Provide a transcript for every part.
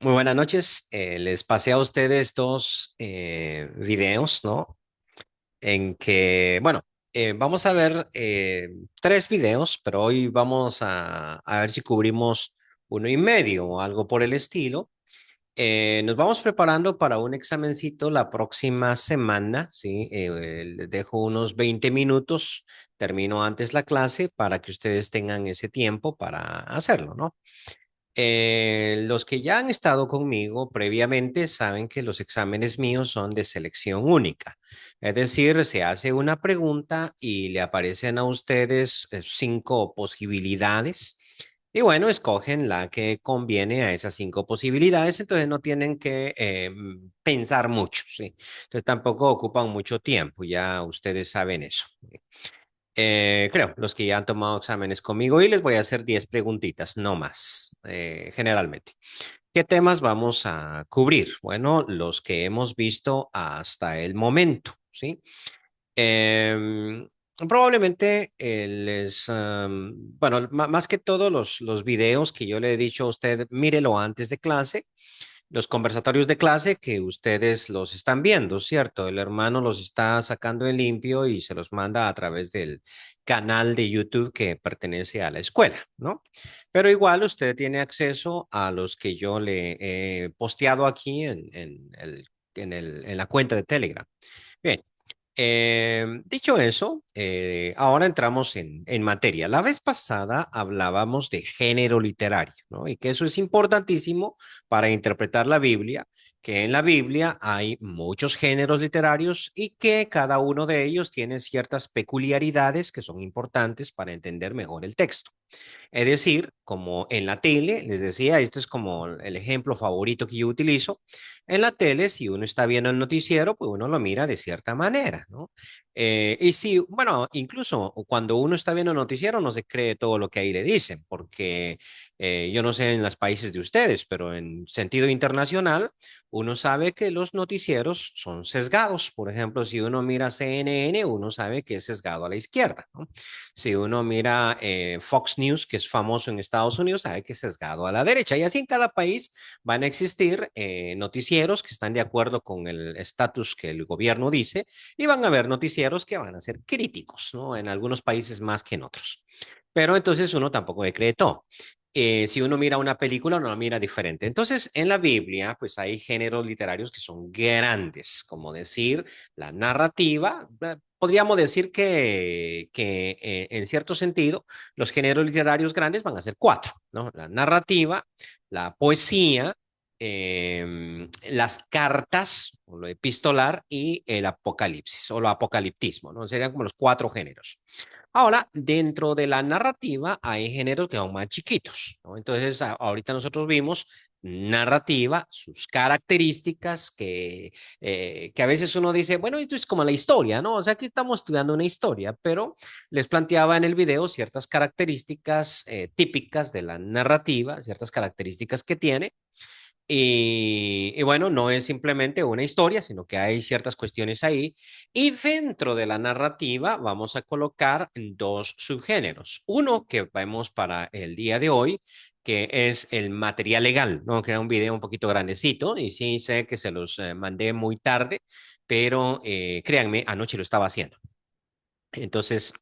Muy buenas noches. Les pasé a ustedes dos videos, ¿no? En que, bueno, vamos a ver tres videos, pero hoy vamos a ver si cubrimos uno y medio o algo por el estilo. Nos vamos preparando para un examencito la próxima semana, ¿sí? Les dejo unos 20 minutos, termino antes la clase para que ustedes tengan ese tiempo para hacerlo, ¿no? Los que ya han estado conmigo previamente saben que los exámenes míos son de selección única. Es decir, se hace una pregunta y le aparecen a ustedes cinco posibilidades. Y bueno, escogen la que conviene a esas cinco posibilidades, entonces no tienen que pensar mucho, ¿sí? Entonces tampoco ocupan mucho tiempo, ya ustedes saben eso. Creo, los que ya han tomado exámenes conmigo y les voy a hacer 10 preguntitas, no más, generalmente. ¿Qué temas vamos a cubrir? Bueno, los que hemos visto hasta el momento, ¿sí? Em, Probablemente bueno, más que todo los videos que yo le he dicho a usted, mírelo antes de clase, los conversatorios de clase que ustedes los están viendo, ¿cierto? El hermano los está sacando en limpio y se los manda a través del canal de YouTube que pertenece a la escuela, ¿no? Pero igual usted tiene acceso a los que yo le he posteado aquí en la cuenta de Telegram. Bien. Dicho eso, ahora entramos en materia. La vez pasada hablábamos de género literario, ¿no? Y que eso es importantísimo para interpretar la Biblia, que en la Biblia hay muchos géneros literarios y que cada uno de ellos tiene ciertas peculiaridades que son importantes para entender mejor el texto. Es decir, como en la tele, les decía, este es como el ejemplo favorito que yo utilizo. En la tele, si uno está viendo el noticiero, pues uno lo mira de cierta manera, ¿no? Y si, bueno, incluso cuando uno está viendo el noticiero, no se cree todo lo que ahí le dicen, porque yo no sé en los países de ustedes, pero en sentido internacional, uno sabe que los noticieros son sesgados. Por ejemplo, si uno mira CNN, uno sabe que es sesgado a la izquierda, ¿no? Si uno mira Fox News, que es famoso en Estados Unidos, sabe que es sesgado a la derecha. Y así en cada país van a existir noticieros que están de acuerdo con el estatus que el gobierno dice y van a haber noticieros que van a ser críticos, ¿no? En algunos países más que en otros. Pero entonces uno tampoco le cree todo. Si uno mira una película, uno la mira diferente. Entonces, en la Biblia, pues hay géneros literarios que son grandes, como decir la narrativa. Podríamos decir que en cierto sentido, los géneros literarios grandes van a ser cuatro, ¿no? La narrativa, la poesía, las cartas, o lo epistolar, y el apocalipsis, o lo apocaliptismo, ¿no? Serían como los cuatro géneros. Ahora, dentro de la narrativa hay géneros que son más chiquitos, ¿no? Entonces, ahorita nosotros vimos narrativa, sus características, que a veces uno dice, bueno, esto es como la historia, ¿no? O sea, que estamos estudiando una historia, pero les planteaba en el video ciertas características típicas de la narrativa, ciertas características que tiene. Y bueno, no es simplemente una historia, sino que hay ciertas cuestiones ahí. Y dentro de la narrativa vamos a colocar dos subgéneros. Uno que vemos para el día de hoy, que es el material legal, ¿no? Que era un video un poquito grandecito y sí sé que se los mandé muy tarde, pero créanme, anoche lo estaba haciendo. Entonces,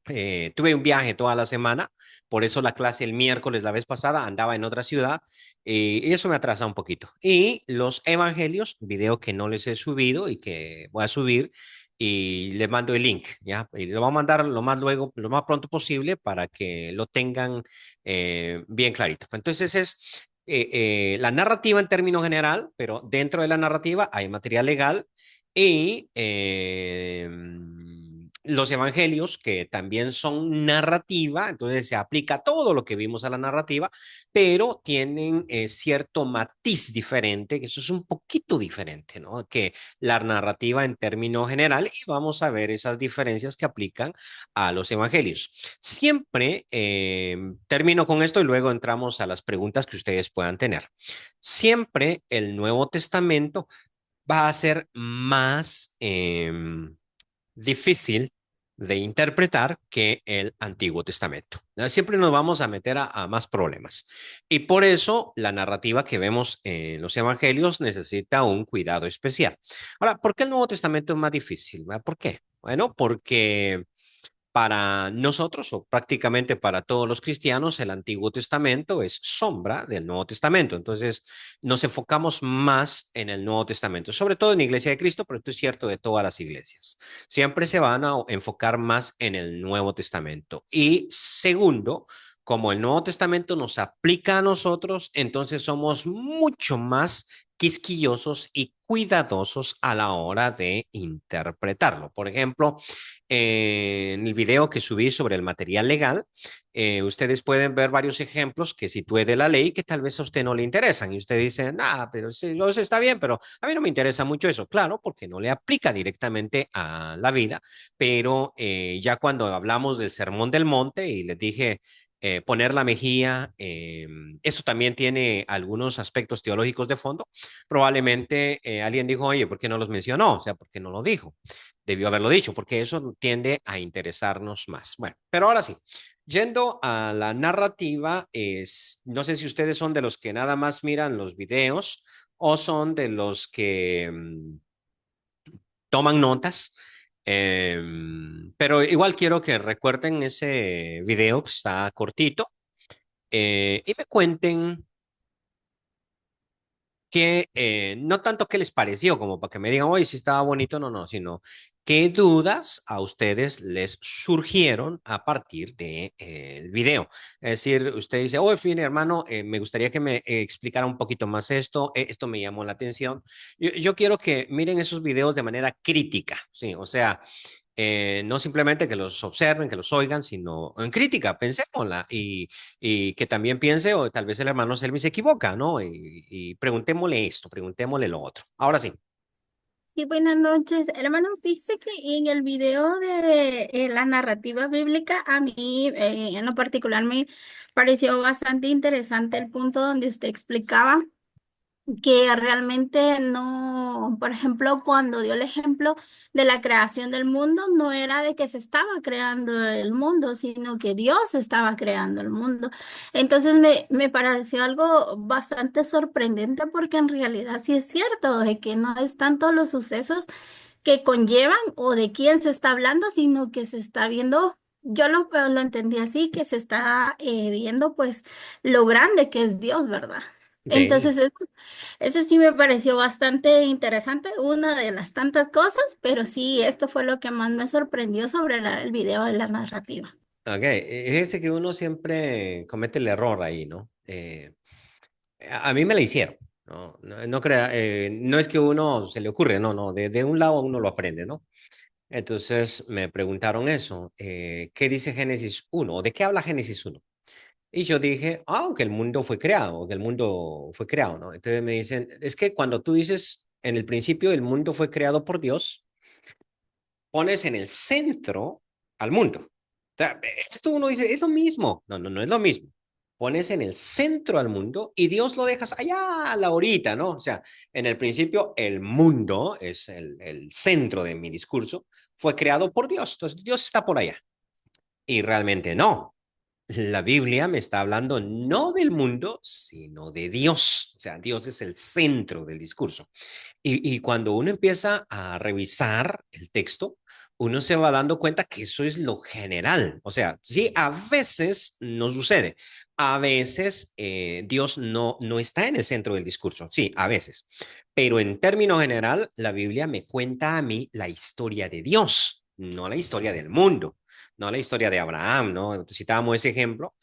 tuve un viaje toda la semana, por eso la clase el miércoles, la vez pasada, andaba en otra ciudad y eso me atrasa un poquito. Y los evangelios, video que no les he subido y que voy a subir y les mando el link, ¿ya? Y lo voy a mandar lo más luego, lo más pronto posible para que lo tengan bien clarito. Entonces es la narrativa en términos general, pero dentro de la narrativa hay material legal y los evangelios, que también son narrativa, entonces se aplica todo lo que vimos a la narrativa, pero tienen cierto matiz diferente, que eso es un poquito diferente, ¿no? Que la narrativa en términos general, y vamos a ver esas diferencias que aplican a los evangelios. Siempre termino con esto y luego entramos a las preguntas que ustedes puedan tener. Siempre el Nuevo Testamento va a ser más difícil de interpretar que el Antiguo Testamento. Siempre nos vamos a meter a más problemas. Y por eso la narrativa que vemos en los evangelios necesita un cuidado especial. Ahora, ¿por qué el Nuevo Testamento es más difícil? ¿Por qué? Bueno, porque para nosotros, o prácticamente para todos los cristianos, el Antiguo Testamento es sombra del Nuevo Testamento. Entonces, nos enfocamos más en el Nuevo Testamento, sobre todo en la Iglesia de Cristo, pero esto es cierto de todas las iglesias. Siempre se van a enfocar más en el Nuevo Testamento. Y segundo, como el Nuevo Testamento nos aplica a nosotros, entonces somos mucho más quisquillosos y cuidadosos a la hora de interpretarlo. Por ejemplo, en el video que subí sobre el material legal, ustedes pueden ver varios ejemplos que sitúe de la ley que tal vez a usted no le interesan y usted dice, ah, pero sí, eso está bien, pero a mí no me interesa mucho eso. Claro, porque no le aplica directamente a la vida, pero ya cuando hablamos del Sermón del Monte y les dije poner la mejilla, eso también tiene algunos aspectos teológicos de fondo. Probablemente alguien dijo, oye, ¿por qué no los mencionó? O sea, ¿por qué no lo dijo? Debió haberlo dicho, porque eso tiende a interesarnos más. Bueno, pero ahora sí, yendo a la narrativa, no sé si ustedes son de los que nada más miran los videos o son de los que toman notas, pero igual quiero que recuerden ese video que está cortito y me cuenten que no tanto qué les pareció, como para que me digan, oye, si estaba bonito, no, no, sino qué dudas a ustedes les surgieron a partir de, el video. Es decir, usted dice, oye, fin, hermano, me gustaría que me explicara un poquito más esto, esto me llamó la atención. Yo quiero que miren esos videos de manera crítica, ¿sí? O sea, no simplemente que los observen, que los oigan, sino en crítica, pensémosla y que también piense, o tal vez el hermano Selmi se equivoca, ¿no? Y preguntémosle esto, preguntémosle lo otro. Ahora sí. Sí, buenas noches. Hermano, fíjese que en el video de la narrativa bíblica, a mí en lo particular me pareció bastante interesante el punto donde usted explicaba que realmente no, por ejemplo, cuando dio el ejemplo de la creación del mundo, no era de que se estaba creando el mundo, sino que Dios estaba creando el mundo. Entonces me pareció algo bastante sorprendente porque en realidad sí es cierto de que no es tanto los sucesos que conllevan o de quién se está hablando, sino que se está viendo. Yo lo entendí así, que se está viendo pues lo grande que es Dios, ¿verdad? Sí. Entonces, eso sí me pareció bastante interesante, una de las tantas cosas, pero sí, esto fue lo que más me sorprendió sobre el video de la narrativa. Ok, fíjese que uno siempre comete el error ahí, ¿no? A mí me la hicieron, ¿no? No crea, no es que uno se le ocurre, no, no, de un lado uno lo aprende, ¿no? Entonces me preguntaron eso, ¿qué dice Génesis 1? ¿O de qué habla Génesis 1? Y yo dije, ah, que el mundo fue creado, que el mundo fue creado, ¿no? Entonces me dicen, es que cuando tú dices en el principio el mundo fue creado por Dios, pones en el centro al mundo. O sea, esto uno dice, es lo mismo. No, no, no es lo mismo. Pones en el centro al mundo y Dios lo dejas allá a la horita, ¿no? O sea, en el principio el mundo es el centro de mi discurso, fue creado por Dios, entonces Dios está por allá. Y realmente no. La Biblia me está hablando no del mundo, sino de Dios. O sea, Dios es el centro del discurso. Y cuando uno empieza a revisar el texto, uno se va dando cuenta que eso es lo general. O sea, sí, a veces no sucede. A veces Dios no está en el centro del discurso. Sí, a veces. Pero en términos general, la Biblia me cuenta a mí la historia de Dios, no la historia del mundo, no la historia de Abraham, ¿no? Citábamos ese ejemplo.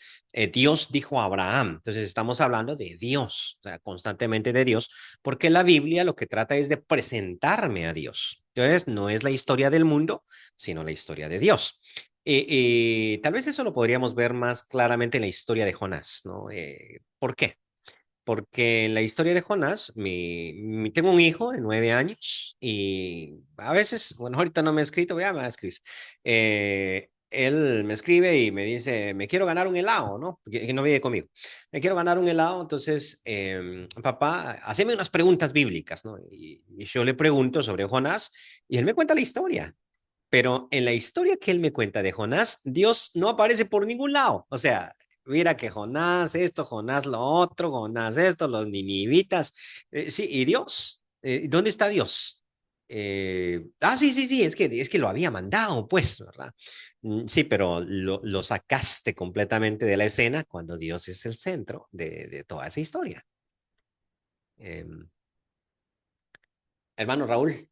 Dios dijo a Abraham. Entonces estamos hablando de Dios, o sea, constantemente de Dios porque la Biblia lo que trata es de presentarme a Dios. Entonces, no es la historia del mundo, sino la historia de Dios. Y tal vez eso lo podríamos ver más claramente en la historia de Jonás, ¿no? ¿Por qué? Porque en la historia de Jonás, tengo un hijo de 9 años y a veces, bueno, ahorita no me ha escrito, ya me va a escribir. Él me escribe y me dice, me quiero ganar un helado, ¿no? Que no vive conmigo. Me quiero ganar un helado, entonces, papá, haceme unas preguntas bíblicas, ¿no? Y yo le pregunto sobre Jonás y él me cuenta la historia. Pero en la historia que él me cuenta de Jonás, Dios no aparece por ningún lado. O sea, mira que Jonás esto, Jonás lo otro, Jonás esto, los ninivitas. Sí, y Dios, ¿dónde está Dios? Sí, sí, sí, es que lo había mandado, pues, ¿verdad? Sí, pero lo sacaste completamente de la escena cuando Dios es el centro de toda esa historia. Eh, hermano Raúl.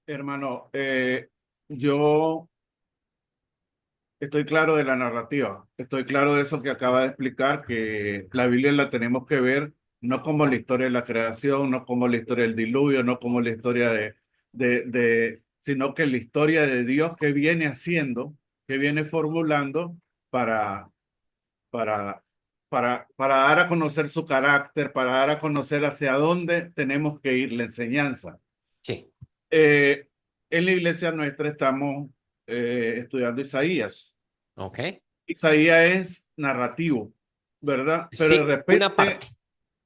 Hermano, yo estoy claro de la narrativa, estoy claro de eso que acaba de explicar, que la Biblia la tenemos que ver no como la historia de la creación, no como la historia del diluvio, no como la historia sino que la historia de Dios que viene haciendo, que viene formulando para, para, para dar a conocer su carácter, para dar a conocer hacia dónde tenemos que ir la enseñanza. Sí, Eh, en la iglesia nuestra estamos estudiando Isaías. ok. Isaías es narrativo, ¿verdad? Pero de Sí, una repente parte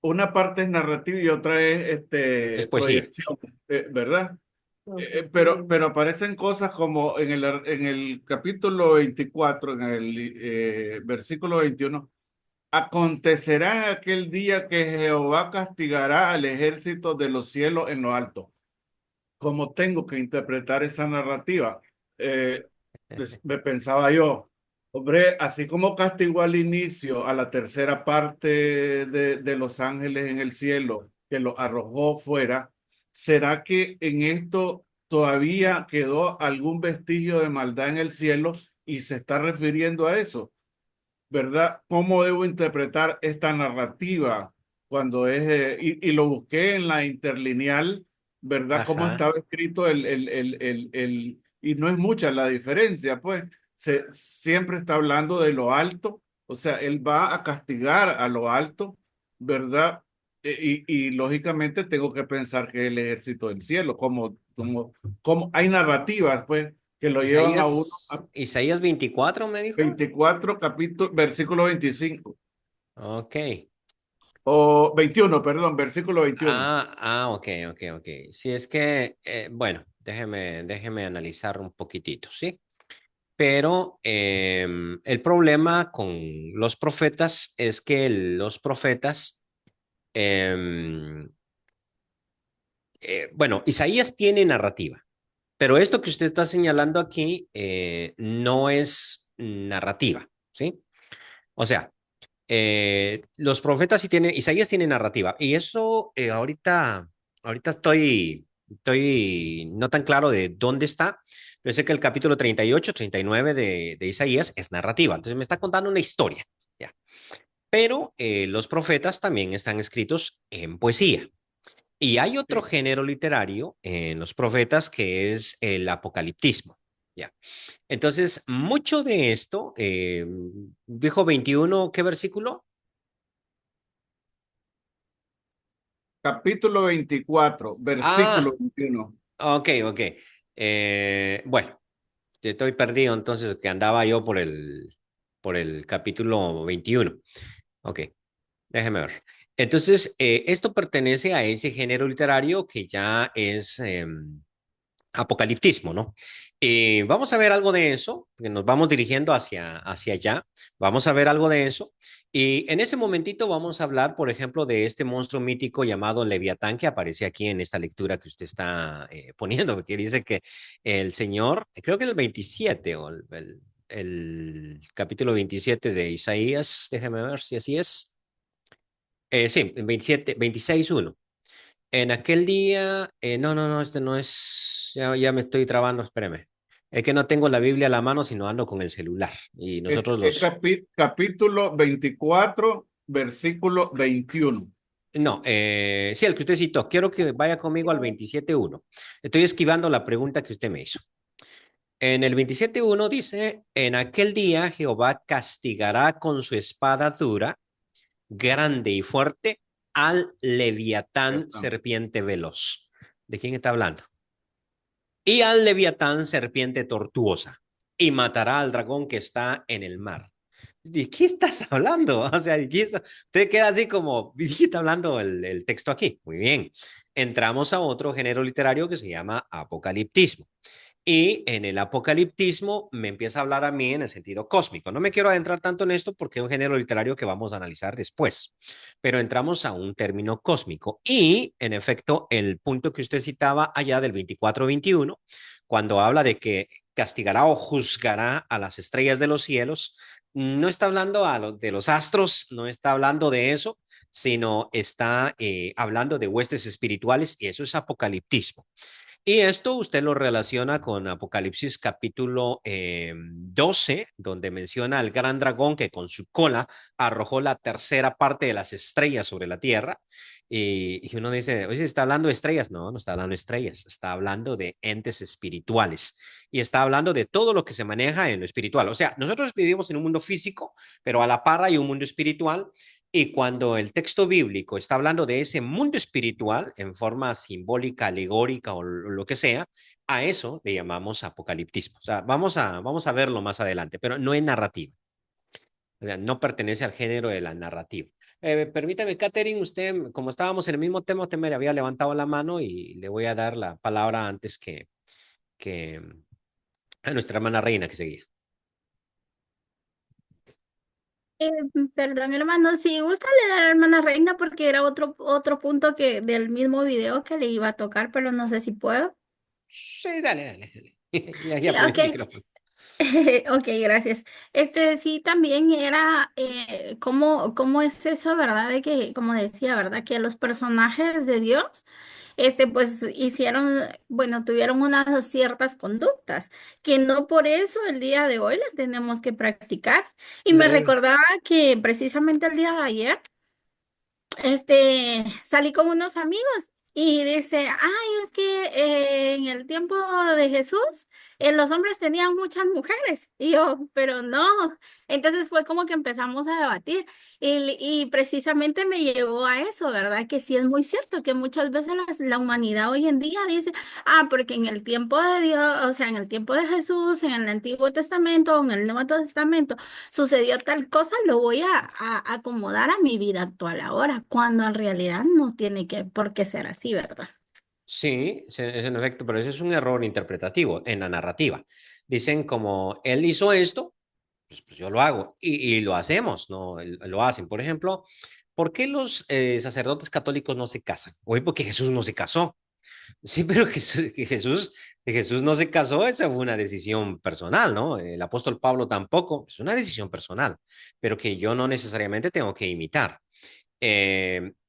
una parte es narrativa y otra es es poesía. proyección, ¿verdad? Pero aparecen cosas como en el capítulo 24, en el versículo 21. Acontecerá aquel día que Jehová castigará al ejército de los cielos en lo alto. ¿Cómo tengo que interpretar esa narrativa? Eh, me pensaba yo, hombre, así como castigó al inicio a la tercera parte de los ángeles en el cielo, que lo arrojó fuera, ¿será que en esto todavía quedó algún vestigio de maldad en el cielo y se está refiriendo a eso? ¿Verdad? ¿Cómo debo interpretar esta narrativa cuando es, y lo busqué en la interlineal, ¿verdad? ¿Cómo Ajá, estaba escrito y no es mucha la diferencia, pues, siempre está hablando de lo alto, o sea, él va a castigar a lo alto, ¿verdad? Y lógicamente tengo que pensar que es el ejército del cielo, como hay narrativas, pues, que lo llevan a uno a Isaías 24 me dijo. 24 capítulo, versículo 25 Ok. o 21 perdón, versículo 21. Ok, ok, ok. Sí, es que, bueno, déjeme analizar un poquitito, ¿sí? Pero el problema con los profetas es que los profetas, em, bueno, Isaías tiene narrativa, pero esto que usted está señalando aquí no es narrativa, ¿sí? O sea, los profetas sí tienen, Isaías tiene narrativa, y eso ahorita estoy no tan claro de dónde está, pero sé que el capítulo 38, 39 de Isaías es narrativa, entonces me está contando una historia, ¿ya? Pero los profetas también están escritos en poesía. Y hay otro Sí. género literario en los profetas que es el apocaliptismo. ¿Ya? Entonces, mucho de esto, dijo 21, ¿qué versículo? Capítulo 24 Ah, versículo 21. ok, ok. Bueno, estoy perdido entonces que andaba yo por el capítulo 21. Ok, déjeme ver. Entonces, esto pertenece a ese género literario que ya es apocaliptismo, ¿no? Vamos a ver algo de eso, porque nos vamos dirigiendo hacia allá, vamos a ver algo de eso, y en ese momentito vamos a hablar, por ejemplo, de este monstruo mítico llamado Leviatán que aparece aquí en esta lectura que usted está poniendo, porque dice que el Señor, creo que el 27 o el capítulo 27 de Isaías, déjeme ver si así es. Sí, 27, 26:1. En aquel día, no, no, no, este no es, ya me estoy trabando, espéreme. Es que no tengo la Biblia a la mano, sino ando con el celular. Y nosotros Capítulo 24 versículo 21. no, sí, el que usted citó. Quiero que vaya conmigo al 27:1. Estoy esquivando la pregunta que usted me hizo. En el 27:1 dice, en aquel día Jehová castigará con su espada dura, grande y fuerte, al leviatán serpiente veloz. ¿De quién está hablando? Y al leviatán serpiente tortuosa, y matará al dragón que está en el mar. ¿de qué estás hablando? O sea, usted queda así como, ¿de qué está hablando el texto aquí? Muy bien. Entramos a otro género literario que se llama apocaliptismo. Y en el apocaliptismo me empieza a hablar a mí en el sentido cósmico. No me quiero adentrar tanto en esto porque es un género literario que vamos a analizar después, pero entramos a un término cósmico. Y en efecto, el punto que usted citaba allá del 24-21, cuando habla de que castigará o juzgará a las estrellas de los cielos, no está hablando de los astros, no está hablando de eso, sino está hablando de huestes espirituales y eso es apocaliptismo. Y esto usted lo relaciona con Apocalipsis capítulo 12, donde menciona al gran dragón que con su cola arrojó la tercera parte de las estrellas sobre la tierra. Y uno dice, oye, ¿está hablando de estrellas? No, no está hablando de estrellas, está hablando de entes espirituales y está hablando de todo lo que se maneja en lo espiritual. O sea, nosotros vivimos en un mundo físico, pero a la par hay un mundo espiritual y cuando el texto bíblico está hablando de ese mundo espiritual en forma simbólica, alegórica o lo que sea, a eso le llamamos apocaliptismo. O sea, vamos a verlo más adelante, pero no es narrativa. O sea, no pertenece al género de la narrativa. Permítame, Catherine, usted, como estábamos en el mismo tema, usted me había levantado la mano y le voy a dar la palabra antes que a nuestra hermana Reina que seguía. Eh, Perdón, hermano, si gusta le da a la hermana Reina porque era otro punto que del mismo video que le iba a tocar, pero no sé si puedo. Sí, dale, dale, dale. Ya, Sí, ya pone ok. el micrófono. Ok, gracias. Sí, también era, ¿cómo es eso, verdad? De que, como decía, ¿verdad? Que los personajes de Dios, pues hicieron, bueno, tuvieron unas ciertas conductas, que no por eso el día de hoy las tenemos que practicar. Y me Sí. recordaba que precisamente el día de ayer, salí con unos amigos y dice, ay, es que en el tiempo de Jesús, los hombres tenían muchas mujeres. Y yo, pero no. Entonces fue como que empezamos a debatir y precisamente me llegó a eso, ¿verdad? Que sí es muy cierto que muchas veces la humanidad hoy en día dice, porque en el tiempo de Dios, o sea, en el tiempo de Jesús, en el Antiguo Testamento o en el Nuevo Testamento, sucedió tal cosa, lo voy a acomodar a mi vida actual ahora, cuando en realidad no tiene que por qué ser así, ¿verdad? Sí, es en efecto, pero ese es un error interpretativo en la narrativa. Dicen como él hizo esto, pues yo lo hago y lo hacemos, ¿no? Lo hacen. Por ejemplo, ¿por qué los sacerdotes católicos no se casan? Hoy porque Jesús no se casó. Sí, pero que Jesús no se casó, esa fue una decisión personal, ¿no? El apóstol Pablo tampoco, es una decisión personal, pero que yo no necesariamente tengo que imitar.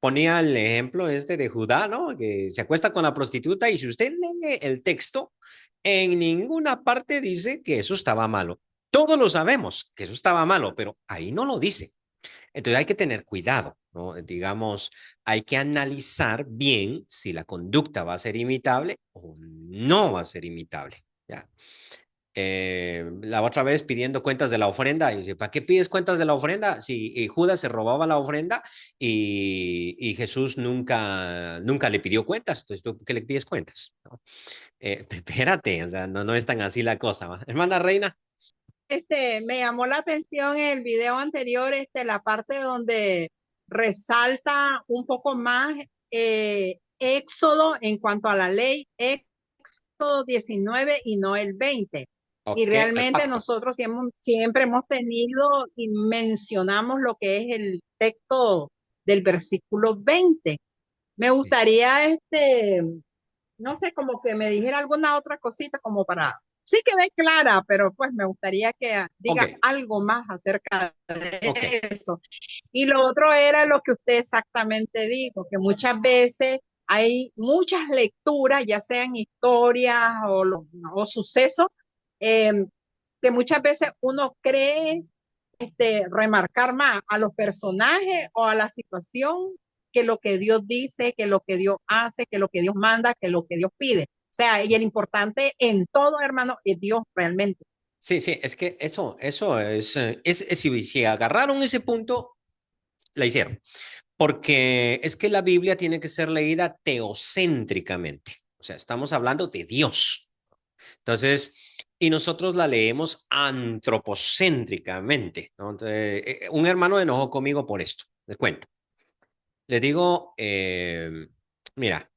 Ponía el ejemplo este de Judá, ¿no? Que se acuesta con la prostituta y si usted lee el texto, en ninguna parte dice que eso estaba malo. Todos lo sabemos que eso estaba malo, pero ahí no lo dice. Entonces hay que tener cuidado, ¿no? Digamos, hay que analizar bien si la conducta va a ser imitable o no va a ser imitable. ¿Ya? La otra vez pidiendo cuentas de la ofrenda, y dice, ¿para qué pides cuentas de la ofrenda? Si Judas se robaba la ofrenda y Jesús nunca le pidió cuentas, entonces ¿tú por qué le pides cuentas? ¿No? Espérate, o sea, no es tan así la cosa, ¿va? Hermana Reina. Me llamó la atención en el video anterior, la parte donde resalta un poco más Éxodo en cuanto a la ley, Éxodo 19 y no el 20. Y Ok, el realmente pacto. nosotros siempre hemos tenido y mencionamos lo que es el texto del versículo 20. Me Sí. gustaría, no sé, como que me dijera alguna otra cosita como para, sí quedé clara, pero pues me gustaría que Ok, diga algo más acerca ok. de eso. Y lo otro era lo que usted exactamente dijo, que muchas veces hay muchas lecturas, ya sean historias o sucesos, eh, que muchas veces uno cree remarcar más a los personajes o a la situación que lo que Dios dice, que lo que Dios hace, que lo que Dios manda, que lo que Dios pide. O sea, y el importante en todo, hermano, es Dios realmente. Sí, sí, es que eso si agarraron ese punto, la hicieron. Porque es que la Biblia tiene que ser leída teocéntricamente. O sea, estamos hablando de Dios. Entonces, y nosotros la leemos antropocéntricamente, ¿no? Entonces, un hermano enojó conmigo por esto, les cuento. Les digo, mira,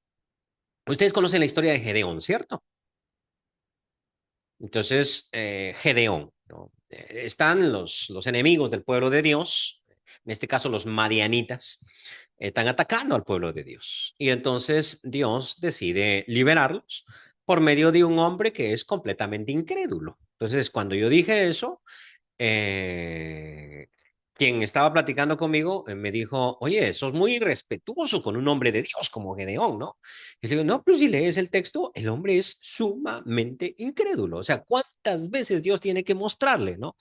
ustedes conocen la historia de Gedeón, ¿cierto? Entonces, Gedeón, ¿no? Están los enemigos del pueblo de Dios, en este caso los madianitas, están atacando al pueblo de Dios. Y entonces Dios decide liberarlos por medio de un hombre que es completamente incrédulo. Entonces, cuando yo dije eso, eh, quien estaba platicando conmigo me dijo, oye, sos muy irrespetuoso con un hombre de Dios como Gedeón, ¿no? Y le digo, no, pero si lees el texto, el hombre es sumamente incrédulo. O sea, ¿cuántas veces Dios tiene que mostrarle, no?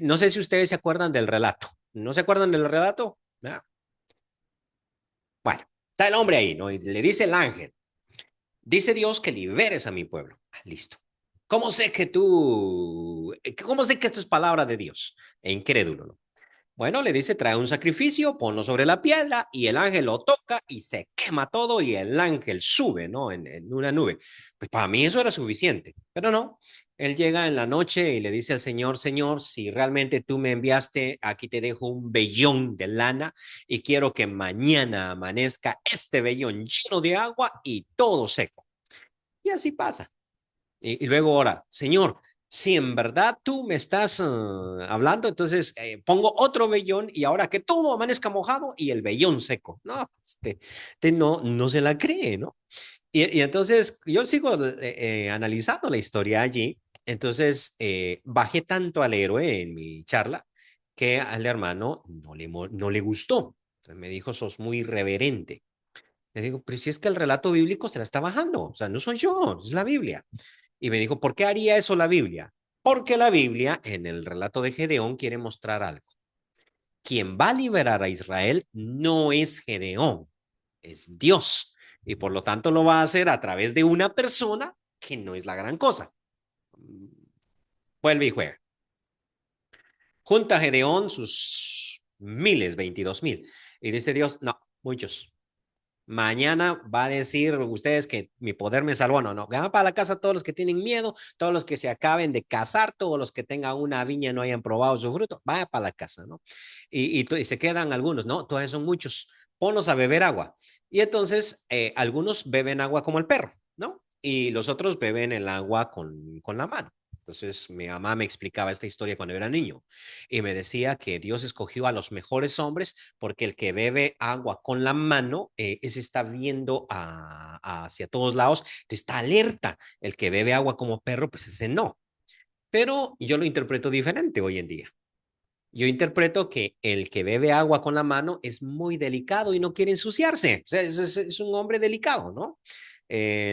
No sé si ustedes se acuerdan del relato. ¿No se acuerdan del relato? ¿Ah? Bueno, está el hombre ahí, ¿no? Y le dice el ángel, dice Dios que liberes a mi pueblo. Ah, listo. ¿Cómo sé que esto es palabra de Dios? E incrédulo, ¿no? Bueno, le dice, trae un sacrificio, ponlo sobre la piedra y el ángel lo toca y se quema todo y el ángel sube, ¿no? En una nube. Pues para mí eso era suficiente, pero no. Él llega en la noche y le dice al Señor, Señor, si realmente tú me enviaste, aquí te dejo un vellón de lana y quiero que mañana amanezca este vellón lleno de agua y todo seco. Y así pasa. Y luego ahora, Señor, si en verdad tú me estás hablando, entonces pongo otro vellón y ahora que todo amanezca mojado y el vellón seco. No, no se la cree, ¿no? Y entonces yo sigo analizando la historia allí. Entonces bajé tanto al héroe en mi charla que al hermano no le gustó. Entonces me dijo, sos muy irreverente. Le digo, pero si es que el relato bíblico se la está bajando, o sea, no soy yo, es la Biblia. Y me dijo, ¿por qué haría eso la Biblia? Porque la Biblia, en el relato de Gedeón, quiere mostrar algo. Quien va a liberar a Israel no es Gedeón, es Dios. Y por lo tanto lo va a hacer a través de una persona que no es la gran cosa. Vuelve y juega. Junta Gedeón sus miles, 22,000. Y dice Dios, no, muchos. Mañana va a decir ustedes que mi poder me salvó. No, no. Van para la casa todos los que tienen miedo, todos los que se acaben de casar, todos los que tengan una viña y no hayan probado su fruto. Vaya para la casa, ¿no? Y se quedan algunos, ¿no? Todavía son muchos. Ponlos a beber agua. Y entonces algunos beben agua como el perro, ¿no? Y los otros beben el agua con la mano. Entonces mi mamá me explicaba esta historia cuando era niño y me decía que Dios escogió a los mejores hombres porque el que bebe agua con la mano ese está viendo hacia todos lados, está alerta. El que bebe agua como perro, pues ese no. Pero yo lo interpreto diferente hoy en día. Yo interpreto que el que bebe agua con la mano es muy delicado y no quiere ensuciarse. O sea, es un hombre delicado, ¿no?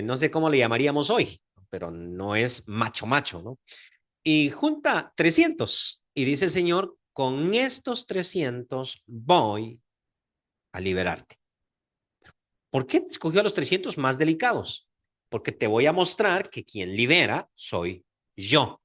No sé cómo le llamaríamos hoy, pero no es macho macho, ¿no? Y junta 300 y dice el Señor, con estos 300 voy a liberarte. ¿Por qué escogió a los 300 más delicados? Porque te voy a mostrar que quien libera soy yo,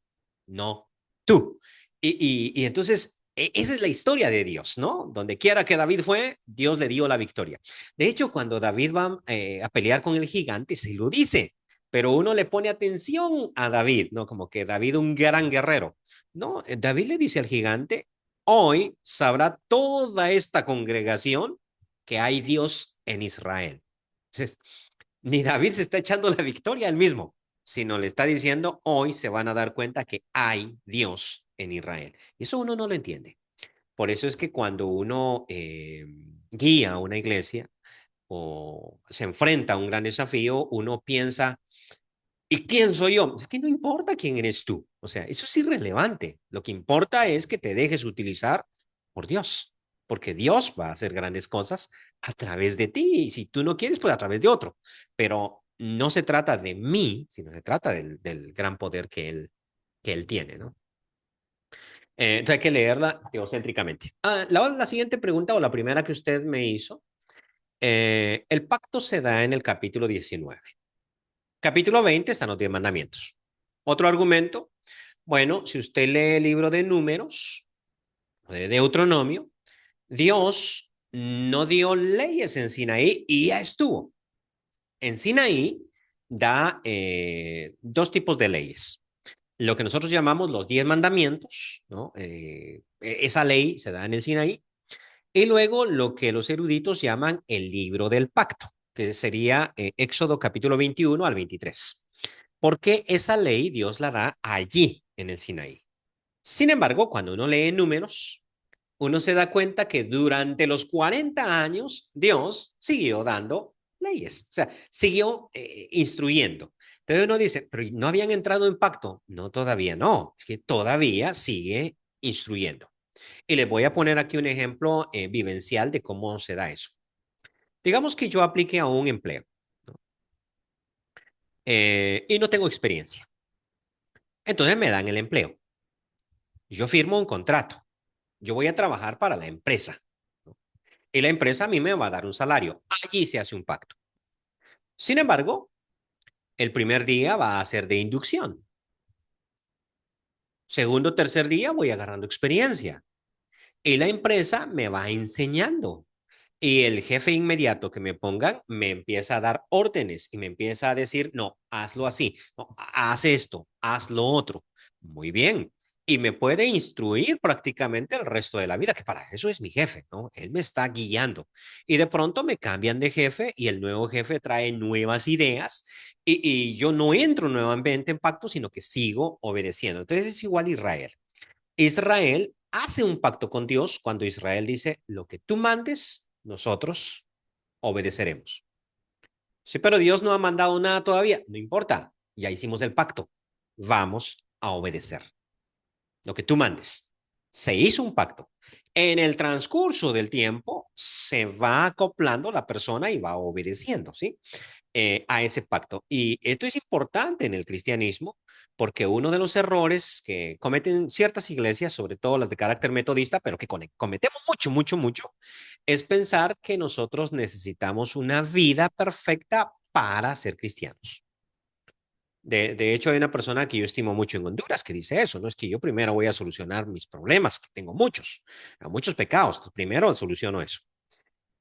no tú. Y entonces, esa es la historia de Dios, ¿no? Donde quiera que David fue, Dios le dio la victoria. De hecho, cuando David va a pelear con el gigante, se lo dice, pero uno le pone atención a David, ¿no? Como que David un gran guerrero. No, David le dice al gigante, hoy sabrá toda esta congregación que hay Dios en Israel. Entonces, ni David se está echando la victoria al mismo, sino le está diciendo, hoy se van a dar cuenta que hay Dios en Israel. Y eso uno no lo entiende. Por eso es que cuando uno guía a una iglesia o se enfrenta a un gran desafío, uno piensa, ¿y quién soy yo? Es que no importa quién eres tú. O sea, eso es irrelevante. Lo que importa es que te dejes utilizar por Dios, porque Dios va a hacer grandes cosas a través de ti. Y si tú no quieres, pues a través de otro. Pero no se trata de mí, sino se trata del gran poder que él tiene, ¿no? Entonces hay que leerla teocéntricamente. La siguiente pregunta o la primera que usted me hizo, el pacto se da en el capítulo 19. Capítulo 20 están los 10 mandamientos. Otro argumento, bueno, si usted lee el libro de Números, de Deuteronomio, Dios no dio leyes en Sinaí y ya estuvo. En Sinaí da dos tipos de leyes. lo que nosotros llamamos los 10 mandamientos, ¿no? Esa ley se da en el Sinaí, y luego lo que los eruditos llaman el libro del pacto, que sería Éxodo capítulo 21 al 23. Porque esa ley Dios la da allí en el Sinaí. Sin embargo, cuando uno lee números, uno se da cuenta que durante los 40 años Dios siguió dando leyes, o sea, siguió instruyendo. Entonces uno dice, pero ¿no habían entrado en pacto? No, todavía no, es que todavía sigue instruyendo. Y les voy a poner aquí un ejemplo vivencial de cómo se da eso. Digamos que yo aplique a un empleo, ¿no? Y no tengo experiencia. Entonces me dan el empleo. Yo firmo un contrato. Yo voy a trabajar para la empresa, ¿no? Y la empresa a mí me va a dar un salario. Allí se hace un pacto. Sin embargo, el primer día va a ser de inducción. Segundo, tercer día voy agarrando experiencia. Y la empresa me va enseñando. Y el jefe inmediato que me pongan me empieza a dar órdenes y me empieza a decir, no, hazlo así, no, haz esto, haz lo otro. Muy bien. Y me puede instruir prácticamente el resto de la vida, que para eso es mi jefe, ¿no? Él me está guiando. Y de pronto me cambian de jefe y el nuevo jefe trae nuevas ideas y yo no entro nuevamente en pacto, sino que sigo obedeciendo. Entonces es igual Israel. Israel hace un pacto con Dios cuando Israel dice, lo que tú mandes, nosotros obedeceremos. Sí, pero Dios no ha mandado nada todavía. No importa, ya hicimos el pacto. Vamos a obedecer lo que tú mandes. Se hizo un pacto. En el transcurso del tiempo se va acoplando la persona y va obedeciendo, ¿sí? A ese pacto. Y esto es importante en el cristianismo porque uno de los errores que cometen ciertas iglesias, sobre todo las de carácter metodista, pero que cometemos mucho, mucho, mucho, es pensar que nosotros necesitamos una vida perfecta para ser cristianos. De hecho, hay una persona que yo estimo mucho en Honduras que dice eso, no es que yo primero voy a solucionar mis problemas, que tengo muchos, muchos pecados, primero soluciono eso.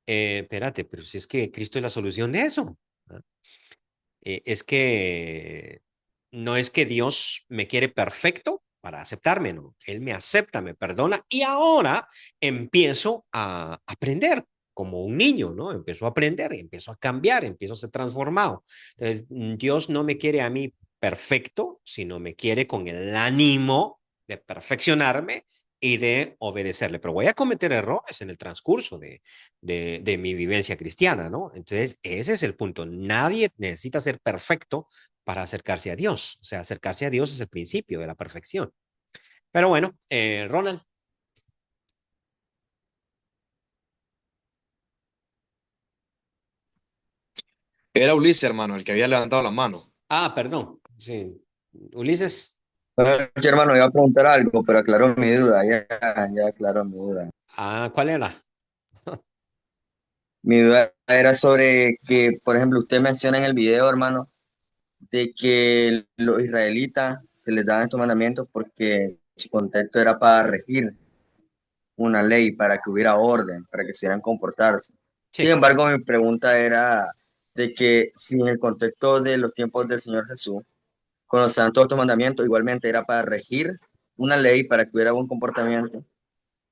Espérate, pero si es que Cristo es la solución de eso. ¿Ah? Es que no es que Dios me quiere perfecto para aceptarme, no. Él me acepta, me perdona y ahora empiezo a aprender como un niño, ¿no? Empiezo a aprender, empiezo a cambiar, empiezo a ser transformado. Entonces, Dios no me quiere a mí perfecto, sino me quiere con el ánimo de perfeccionarme y de obedecerle. Pero voy a cometer errores en el transcurso de mi vivencia cristiana, ¿no? Entonces, ese es el punto. Nadie necesita ser perfecto para acercarse a Dios. O sea, acercarse a Dios es el principio de la perfección. Pero bueno, Ronald. Era Ulises, hermano, el que había levantado la mano. Ah, perdón. Sí. Ulises. Oye, hermano, iba a preguntar algo, pero aclaró mi duda, ya aclaró mi duda. Ah, ¿cuál era? Mi duda era sobre que, por ejemplo, usted menciona en el video, hermano, de que los israelitas se les daban estos mandamientos porque su contexto era para regir una ley, para que hubiera orden, para que se pudieran comportarse. Sin Sí. embargo, mi pregunta era de que si en el contexto de los tiempos del Señor Jesús, cuando se dan todos estos mandamientos, igualmente era para regir una ley, para que hubiera buen comportamiento.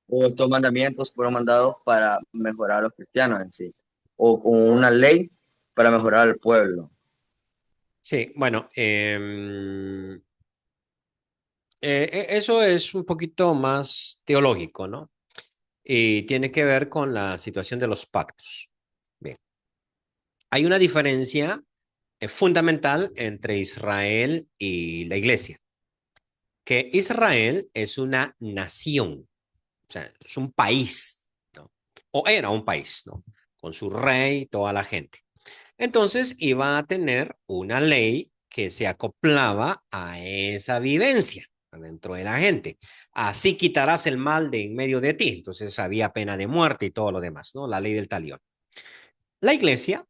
O estos mandamientos fueron mandados para mejorar a los cristianos en sí, o con una ley para mejorar al pueblo. Sí, bueno, eso es un poquito más teológico, ¿no? Y tiene que ver con la situación de los pactos. Bien, hay una diferencia fundamental entre Israel y la iglesia, que Israel es una nación, o sea, es un país, ¿no? O era un país, ¿no? Con su rey, toda la gente. Entonces iba a tener una ley que se acoplaba a esa vivencia dentro de la gente. Así quitarás el mal de en medio de ti. Entonces había pena de muerte y todo lo demás, ¿no? La ley del talión. La iglesia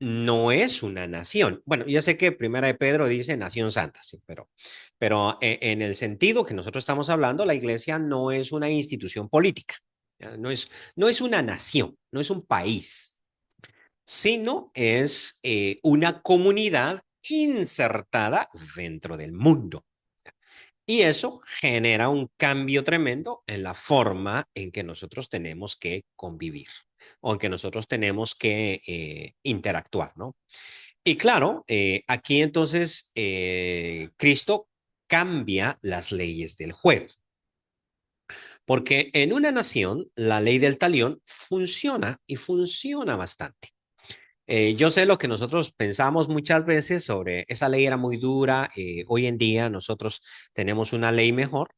no es una nación. Bueno, ya sé que Primera de Pedro dice nación santa, sí, pero en el sentido que nosotros estamos hablando, la iglesia no es una institución política, ¿ya? No es una nación, no es un país, sino es una comunidad insertada dentro del mundo. Y eso genera un cambio tremendo en la forma en que nosotros tenemos que convivir o en que nosotros tenemos que interactuar, ¿no? Y claro, aquí entonces Cristo cambia las leyes del juego, porque en una nación la ley del talión funciona y funciona bastante. Yo sé lo que nosotros pensamos muchas veces sobre esa ley era muy dura, hoy en día nosotros tenemos una ley mejor,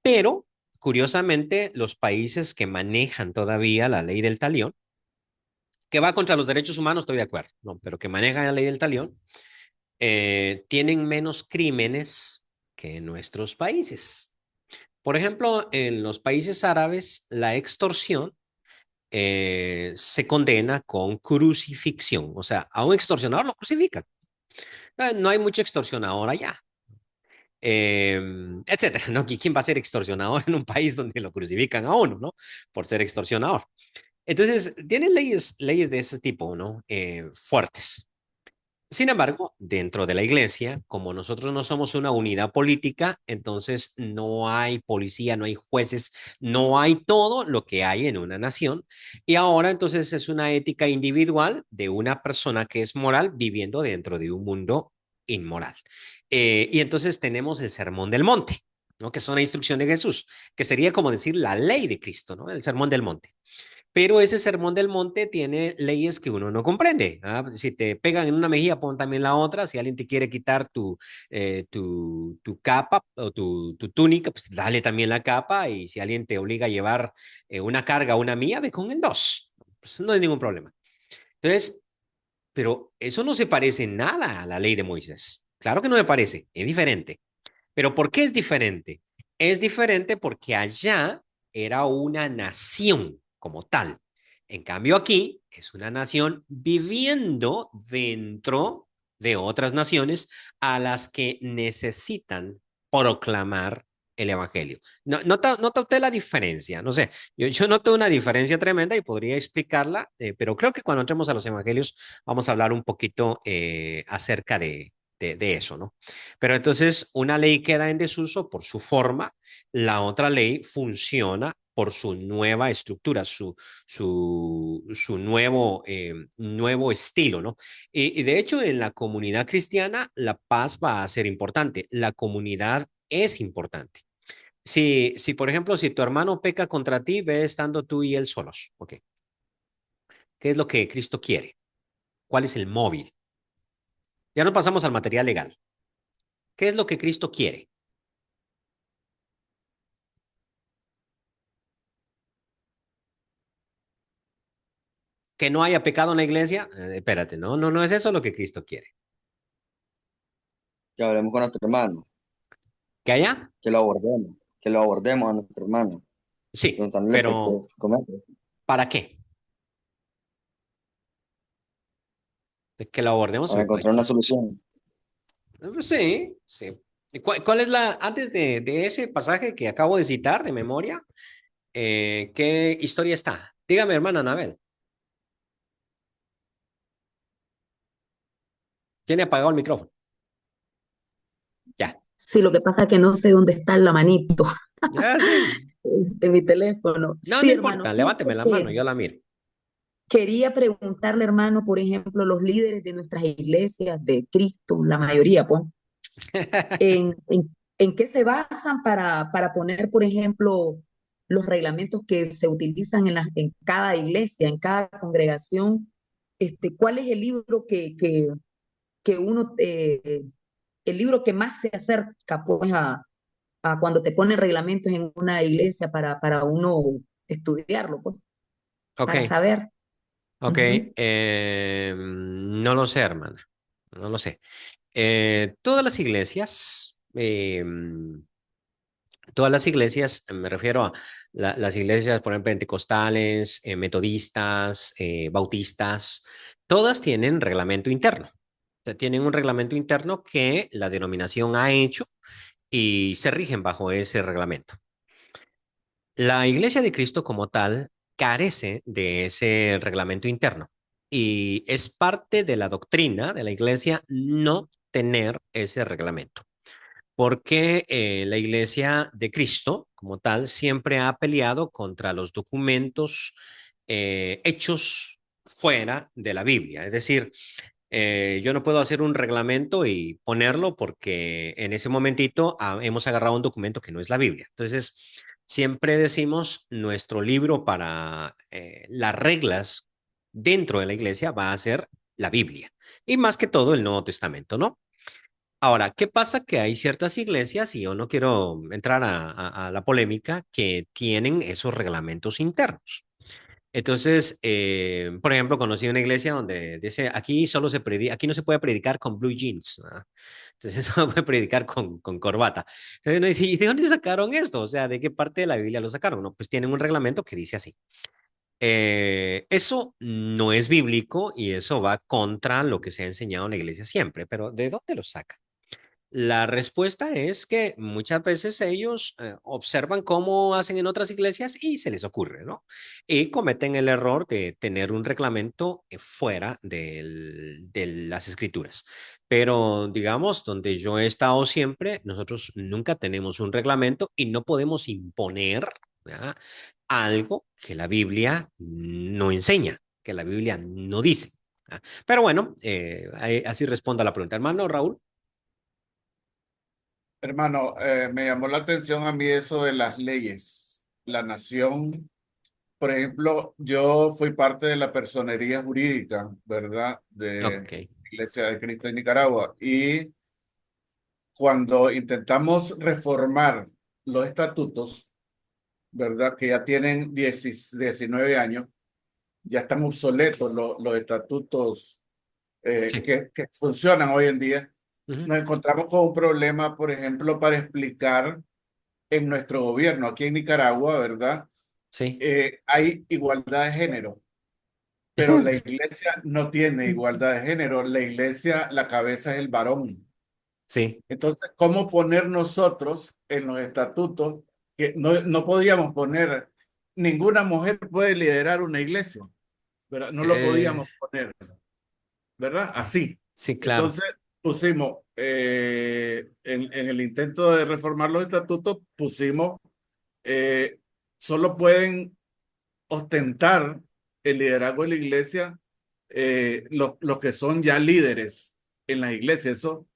pero curiosamente los países que manejan todavía la ley del talión, que va contra los derechos humanos, estoy de acuerdo, no, pero que manejan la ley del talión, tienen menos crímenes que en nuestros países. Por ejemplo, en los países árabes, la extorsión se condena con crucifixión. O sea, a un extorsionador lo crucifican. No hay mucho extorsionador allá. Etcétera, ¿no? ¿Quién va a ser extorsionador en un país donde lo crucifican a uno, ¿no? Por ser extorsionador. Entonces, tienen leyes de ese tipo, ¿no? Fuertes. Sin embargo, dentro de la iglesia, como nosotros no somos una unidad política, entonces no hay policía, no hay jueces, no hay todo lo que hay en una nación. Y ahora entonces es una ética individual de una persona que es moral viviendo dentro de un mundo inmoral. Y entonces tenemos el Sermón del Monte, ¿no? Que son la instrucción de Jesús, que sería como decir la ley de Cristo, ¿no? El Sermón del Monte. Pero ese sermón del monte tiene leyes que uno no comprende. ¿Ah? Si te pegan en una mejilla, pon también la otra. Si alguien te quiere quitar tu capa o tu túnica, pues dale también la capa. Y si alguien te obliga a llevar una carga, una mía, ve con el dos. Pues no hay ningún problema. Entonces, pero eso no se parece en nada a la ley de Moisés. Claro que no me parece, es diferente. Pero ¿por qué es diferente? Es diferente porque allá era una nación como tal. En cambio aquí es una nación viviendo dentro de otras naciones a las que necesitan proclamar el evangelio. ¿Nota usted la diferencia? No sé, yo noto una diferencia tremenda y podría explicarla, pero creo que cuando entremos a los evangelios vamos a hablar un poquito acerca de eso, ¿no? Pero entonces una ley queda en desuso por su forma, la otra ley funciona por su nueva estructura, su nuevo estilo, ¿no? Y de hecho en la comunidad cristiana la paz va a ser importante, la comunidad es importante. Si por ejemplo, si tu hermano peca contra ti, ve estando tú y él solos, ¿ok? ¿Qué es lo que Cristo quiere? ¿Cuál es el móvil? Ya no pasamos al material legal. ¿Qué es lo que Cristo quiere? Que no haya pecado en la iglesia, espérate, no es eso lo que Cristo quiere. Que hablemos con nuestro hermano, ¿Que haya? que lo abordemos a nuestro hermano, Sí, preguntándole por qué pero comete. ¿para qué? Que lo abordemos. Para encontrar una solución. Sí, sí. ¿Cuál es antes de ese pasaje que acabo de citar de memoria, qué historia está? Dígame, hermana Anabel. ¿Tiene apagado el micrófono? Ya. Sí, lo que pasa es que no sé dónde está la manito Ya, sí. de mi teléfono. No Sí, hermano, importa, fíjate levánteme la que mano, yo la miro. quería preguntarle, hermano, por ejemplo, los líderes de nuestras iglesias de Cristo, la mayoría, pues, en qué se basan para poner, por ejemplo, los reglamentos que se utilizan en cada iglesia, en cada congregación. ¿Cuál es el libro que uno, el libro que más se acerca, pues, a cuando te ponen reglamentos en una iglesia para uno estudiarlo, pues, Ok, para saber? ok. Ujú. No lo sé, hermana. No lo sé. Todas las iglesias, me refiero a las iglesias, por ejemplo, pentecostales, metodistas, bautistas, todas tienen reglamento interno. O sea, tienen un reglamento interno que la denominación ha hecho y se rigen bajo ese reglamento. La Iglesia de Cristo como tal carece de ese reglamento interno y es parte de la doctrina de la Iglesia no tener ese reglamento. porque la Iglesia de Cristo, como tal, siempre ha peleado contra los documentos hechos fuera de la Biblia. Es decir, yo no puedo hacer un reglamento y ponerlo porque en ese momentito hemos agarrado un documento que no es la Biblia. Entonces, siempre decimos nuestro libro para las reglas dentro de la iglesia va a ser la Biblia y más que todo el Nuevo Testamento, ¿no? Ahora, ¿qué pasa? Que hay ciertas iglesias, y yo no quiero entrar a la polémica, que tienen esos reglamentos internos. Entonces, por ejemplo, conocí una iglesia donde dice, aquí solo se predica, aquí no se puede predicar con blue jeans, ¿verdad? Entonces, solo puede predicar con corbata. Entonces uno dice, ¿y de dónde sacaron esto? O sea, ¿de qué parte de la Biblia lo sacaron? No, pues tienen un reglamento que dice así. Eso no es bíblico y eso va contra lo que se ha enseñado en la iglesia siempre, pero ¿de dónde lo sacan? La respuesta es que muchas veces ellos observan cómo hacen en otras iglesias y se les ocurre, ¿no? Y cometen el error de tener un reglamento fuera de las escrituras. Pero digamos, donde yo he estado siempre, nosotros nunca tenemos un reglamento y no podemos imponer, ¿verdad?, algo que la Biblia no enseña, que la Biblia no dice. ¿Verdad? Pero bueno, así respondo a la pregunta. Hermano Raúl. Hermano, me llamó la atención a mí eso de las leyes. La nación, por ejemplo, yo fui parte de la personería jurídica, ¿verdad? De Ok, Iglesia de Cristo en Nicaragua. Y cuando intentamos reformar los estatutos, ¿verdad? Que ya tienen 19 años, ya están obsoletos los estatutos sí. que funcionan hoy en día. Ujú. Nos encontramos con un problema, por ejemplo, para explicar en nuestro gobierno aquí en Nicaragua, ¿verdad? Sí, Hay igualdad de género, pero la iglesia no tiene igualdad de género. La iglesia, la cabeza es el varón. sí. Entonces, ¿cómo poner nosotros en los estatutos que no podíamos poner, ninguna mujer puede liderar una iglesia, ¿verdad? No lo Eh, podíamos poner, ¿verdad? Así. sí, claro. Entonces, pusimos, en el intento de reformar los estatutos, pusimos, eh, solo pueden ostentar el liderazgo de la iglesia los que son ya líderes en las iglesias. Eso,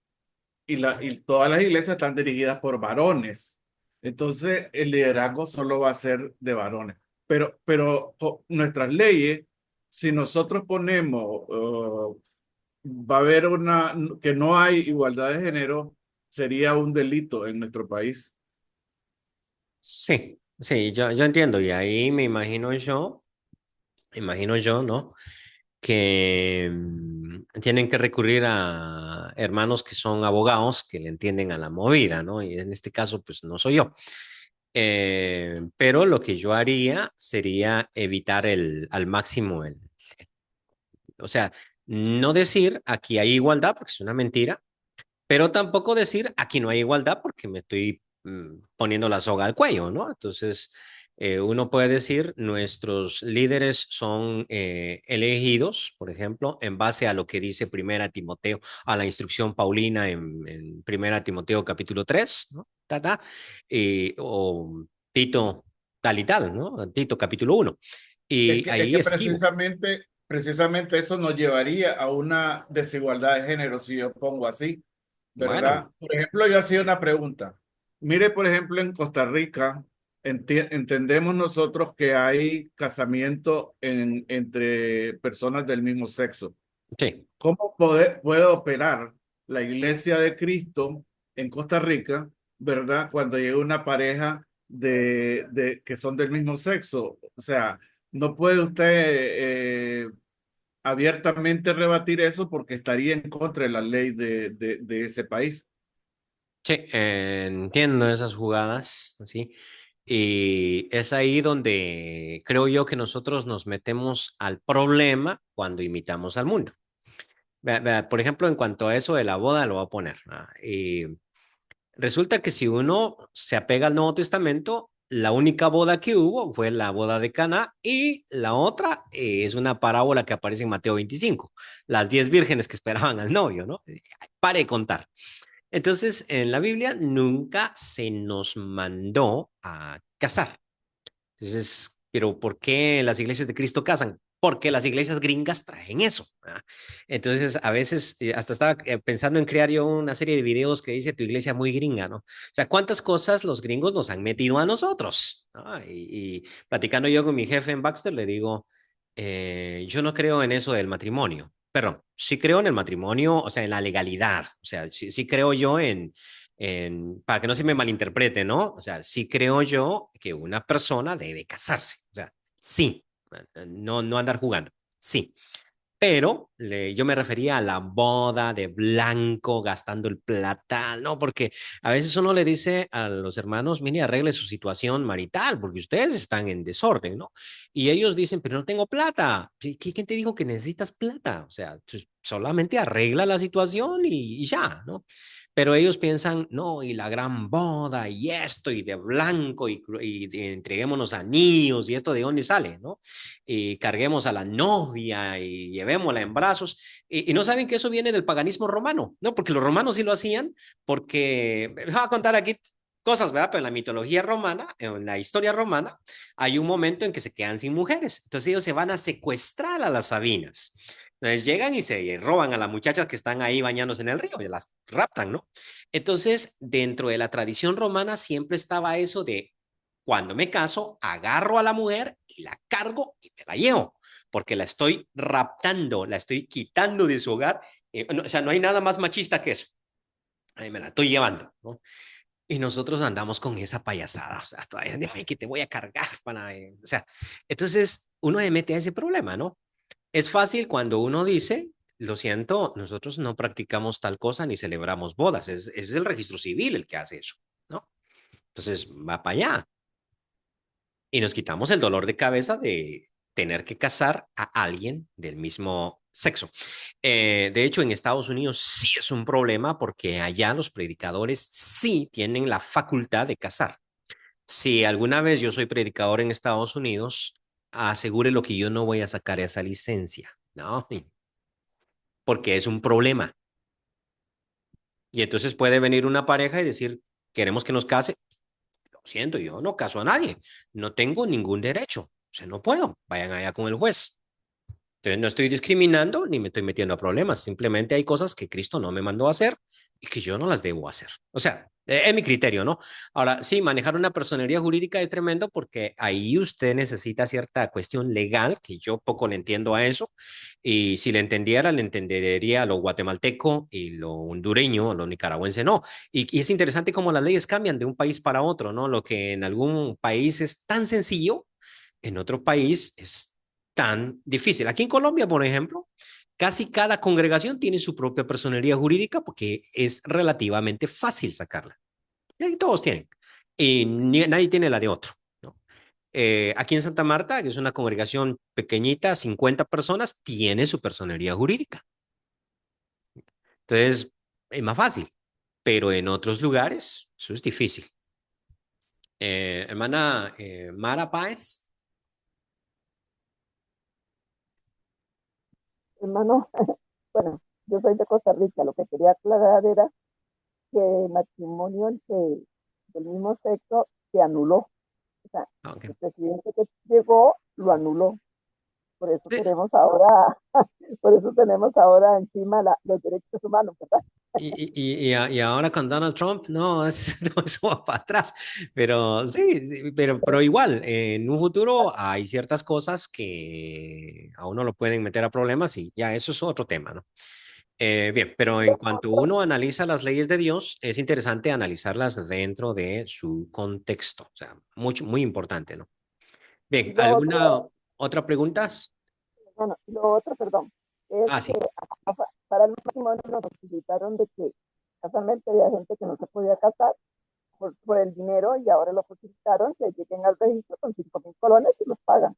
y todas las iglesias están dirigidas por varones. Entonces, el liderazgo solo va a ser de varones. Pero nuestras leyes, si nosotros ponemos, va a haber que no hay igualdad de género, sería un delito en nuestro país. Sí, sí, yo entiendo. Y ahí imagino yo, ¿no? Que tienen que recurrir a hermanos que son abogados, que le entienden a la movida, ¿no? Y en este caso, pues no soy yo. Pero lo que yo haría sería evitar al máximo o sea, no decir aquí hay igualdad, porque es una mentira. Pero tampoco decir aquí no hay igualdad porque me estoy poniendo la soga al cuello, ¿no? Entonces, uno puede decir nuestros líderes son elegidos, por ejemplo, en base a lo que dice Primera Timoteo, a la instrucción paulina en Primera Timoteo capítulo 3, ¿no? Ta, ta, o Tito tal y tal, ¿no? Tito capítulo 1. Es Y que, es ahí que esquivo. precisamente eso nos llevaría a una desigualdad de género, si yo pongo así, Bueno, ¿verdad? Por ejemplo, yo hacía una pregunta. Mire, por ejemplo, en Costa Rica, entendemos nosotros que hay casamiento entre personas del mismo sexo. sí. ¿Cómo puede operar la Iglesia de Cristo en Costa Rica, ¿verdad? Cuando llega una pareja que son del mismo sexo. O sea, no puede usted abiertamente rebatir eso porque estaría en contra de la ley de ese país. Sí, entiendo esas jugadas, ¿sí? Y es ahí donde creo yo que nosotros nos metemos al problema cuando imitamos al mundo. Por ejemplo, en cuanto a eso de la boda, lo voy a poner. Y resulta que si uno se apega al Nuevo Testamento, la única boda que hubo fue la boda de Caná y la otra es una parábola que aparece en Mateo 25, las 10 vírgenes que esperaban al novio, ¿no? Pare de contar. Entonces, en la Biblia nunca se nos mandó a casar. Entonces, pero ¿por qué las iglesias de Cristo casan? Porque las iglesias gringas traen eso. ¿Verdad? Entonces, a veces, hasta estaba pensando en crear yo una serie de videos que dice tu iglesia muy gringa, ¿no? O sea, ¿cuántas cosas los gringos nos han metido a nosotros? ¿No? Y platicando yo con mi jefe en Baxter, le digo, yo no creo en eso del matrimonio. Perdón, sí creo en el matrimonio, o sea, en la legalidad. O sea, sí creo yo para que no se me malinterprete, ¿no? O sea, sí creo yo que una persona debe casarse. O sea, sí, no andar jugando. Sí, pero yo me refería a la boda de blanco, gastando el plata, ¿no? Porque a veces uno le dice a los hermanos, mire, arregle su situación marital, porque ustedes están en desorden, ¿no? Y ellos dicen, pero no tengo plata. ¿Quién te dijo que necesitas plata? O sea, solamente arregla la situación y ya, ¿no? Pero ellos piensan, no, y la gran boda, y esto, y de blanco, y entreguémonos anillos, y esto de dónde sale, ¿no? Y carguemos a la novia y llevémosla en brazos. Y no saben que eso viene del paganismo romano, ¿no? Porque los romanos sí lo hacían, porque, les voy a contar aquí cosas, ¿verdad? Pero en la mitología romana, en la historia romana, hay un momento en que se quedan sin mujeres. Entonces ellos se van a secuestrar a las Sabinas. Entonces llegan y se roban a las muchachas que están ahí bañándose en el río y las raptan, ¿no? Entonces, dentro de la tradición romana siempre estaba eso de cuando me caso, agarro a la mujer y la cargo y me la llevo, porque la estoy raptando, la estoy quitando de su hogar. No, o sea, no hay nada más machista que eso. Ahí me la estoy llevando, ¿no? Y nosotros andamos con esa payasada, o sea, todavía, ay, que te voy a cargar para, o sea, entonces uno se mete a ese problema, ¿no? Es fácil cuando uno dice, lo siento, nosotros no practicamos tal cosa ni celebramos bodas, es el registro civil el que hace eso, ¿no? Entonces va para allá y nos quitamos el dolor de cabeza de tener que casar a alguien del mismo sexo. De hecho, en Estados Unidos sí es un problema porque allá los predicadores sí tienen la facultad de casar. Si alguna vez yo soy predicador en Estados Unidos, asegure lo que yo no voy a sacar esa licencia, ¿no? Porque es un problema. Y entonces puede venir una pareja y decir, queremos que nos case. Lo siento, yo no caso a nadie. No tengo ningún derecho. O sea, no puedo. Vayan allá con el juez. Entonces no estoy discriminando ni me estoy metiendo a problemas. Simplemente hay cosas que Cristo no me mandó a hacer y que yo no las debo hacer. O sea, es mi criterio, ¿no? Ahora, sí, manejar una personería jurídica es tremendo porque ahí usted necesita cierta cuestión legal, que yo poco le entiendo a eso. Y si le entendería a lo guatemalteco y lo hondureño, lo nicaragüense no. Y es interesante cómo las leyes cambian de un país para otro, ¿no? Lo que en algún país es tan sencillo, en otro país es tan difícil. Aquí en Colombia, por ejemplo, casi cada congregación tiene su propia personería jurídica porque es relativamente fácil sacarla. Y todos tienen. Y nadie tiene la de otro, ¿no? Aquí en Santa Marta, que es una congregación pequeñita, 50 personas, tiene su personería jurídica. Entonces, es más fácil. Pero en otros lugares, eso es difícil. Hermana Mara Páez. Hermano, bueno, yo soy de Costa Rica, lo que quería aclarar era que el matrimonio del mismo sexo se anuló. O sea, Okay. el presidente que llegó lo anuló. Por eso Sí. tenemos ahora, por eso tenemos ahora encima los derechos humanos, ¿verdad? Y ahora con Donald Trump, no, no, eso va para atrás. Pero sí, pero igual, en un futuro hay ciertas cosas que a uno lo pueden meter a problemas y ya eso es otro tema, ¿no? Bien, pero en cuanto uno analiza las leyes de Dios, es interesante analizarlas dentro de su contexto. O sea, muy importante, ¿no? Bien, Lo ¿alguna otro, otra pregunta? bueno, lo otro, perdón, es Ah, que sí. para el matrimonio nos facilitaron de que casualmente había gente que no se podía casar por el dinero y ahora lo facilitaron que lleguen al registro con 5.000 colones y los pagan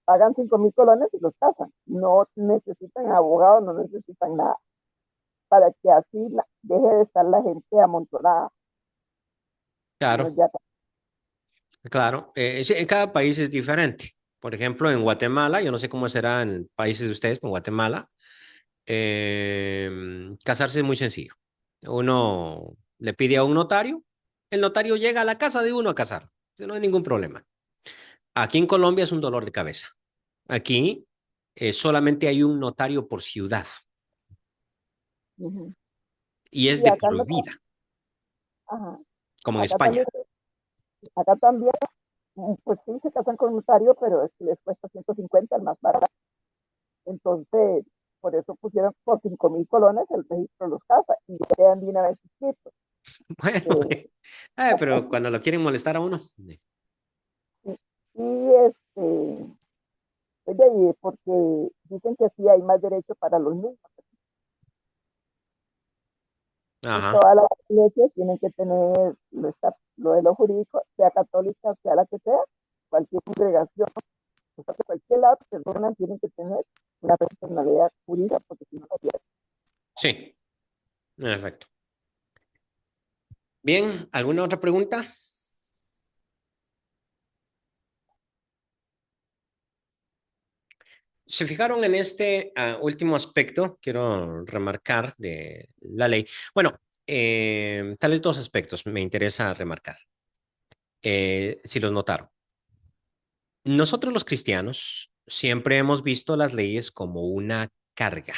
5.000 colones y los casan. No necesitan abogados, no necesitan nada, para que así deje de estar la gente amontonada. Claro, claro. Sí, en cada país es diferente. Por ejemplo, en Guatemala, yo no sé cómo será en países de ustedes, en Guatemala, casarse es muy sencillo. Uno le pide a un notario, el notario llega a la casa de uno a casar. No hay ningún problema. Aquí en Colombia es un dolor de cabeza. Aquí solamente hay un notario por ciudad Ujú. y es Y de acá, por vida, ajá, como en acá España. también, acá también, pues sí, se casan con notario, pero es que les cuesta 150 el más barato. Entonces, por eso pusieron por 5.000 colones el registro de los casas y quedan de una vez inscritos. Bueno, Eh, pero cuando lo quieren molestar a uno. y oye, porque dicen que sí hay más derecho para los niños. Y Ajá. todas las iglesias tienen que tener lo de lo jurídico, sea católica, sea la que sea, cualquier congregación, o sea, de cualquier lado que se reúnan, tienen que tener una personalidad jurídica, porque si no, no pierden. Sí, en efecto. Bien, ¿alguna otra pregunta? Se fijaron en este último aspecto, quiero remarcar de la ley. Bueno, tal vez dos aspectos me interesa remarcar, si los notaron. Nosotros los cristianos siempre hemos visto las leyes como una carga,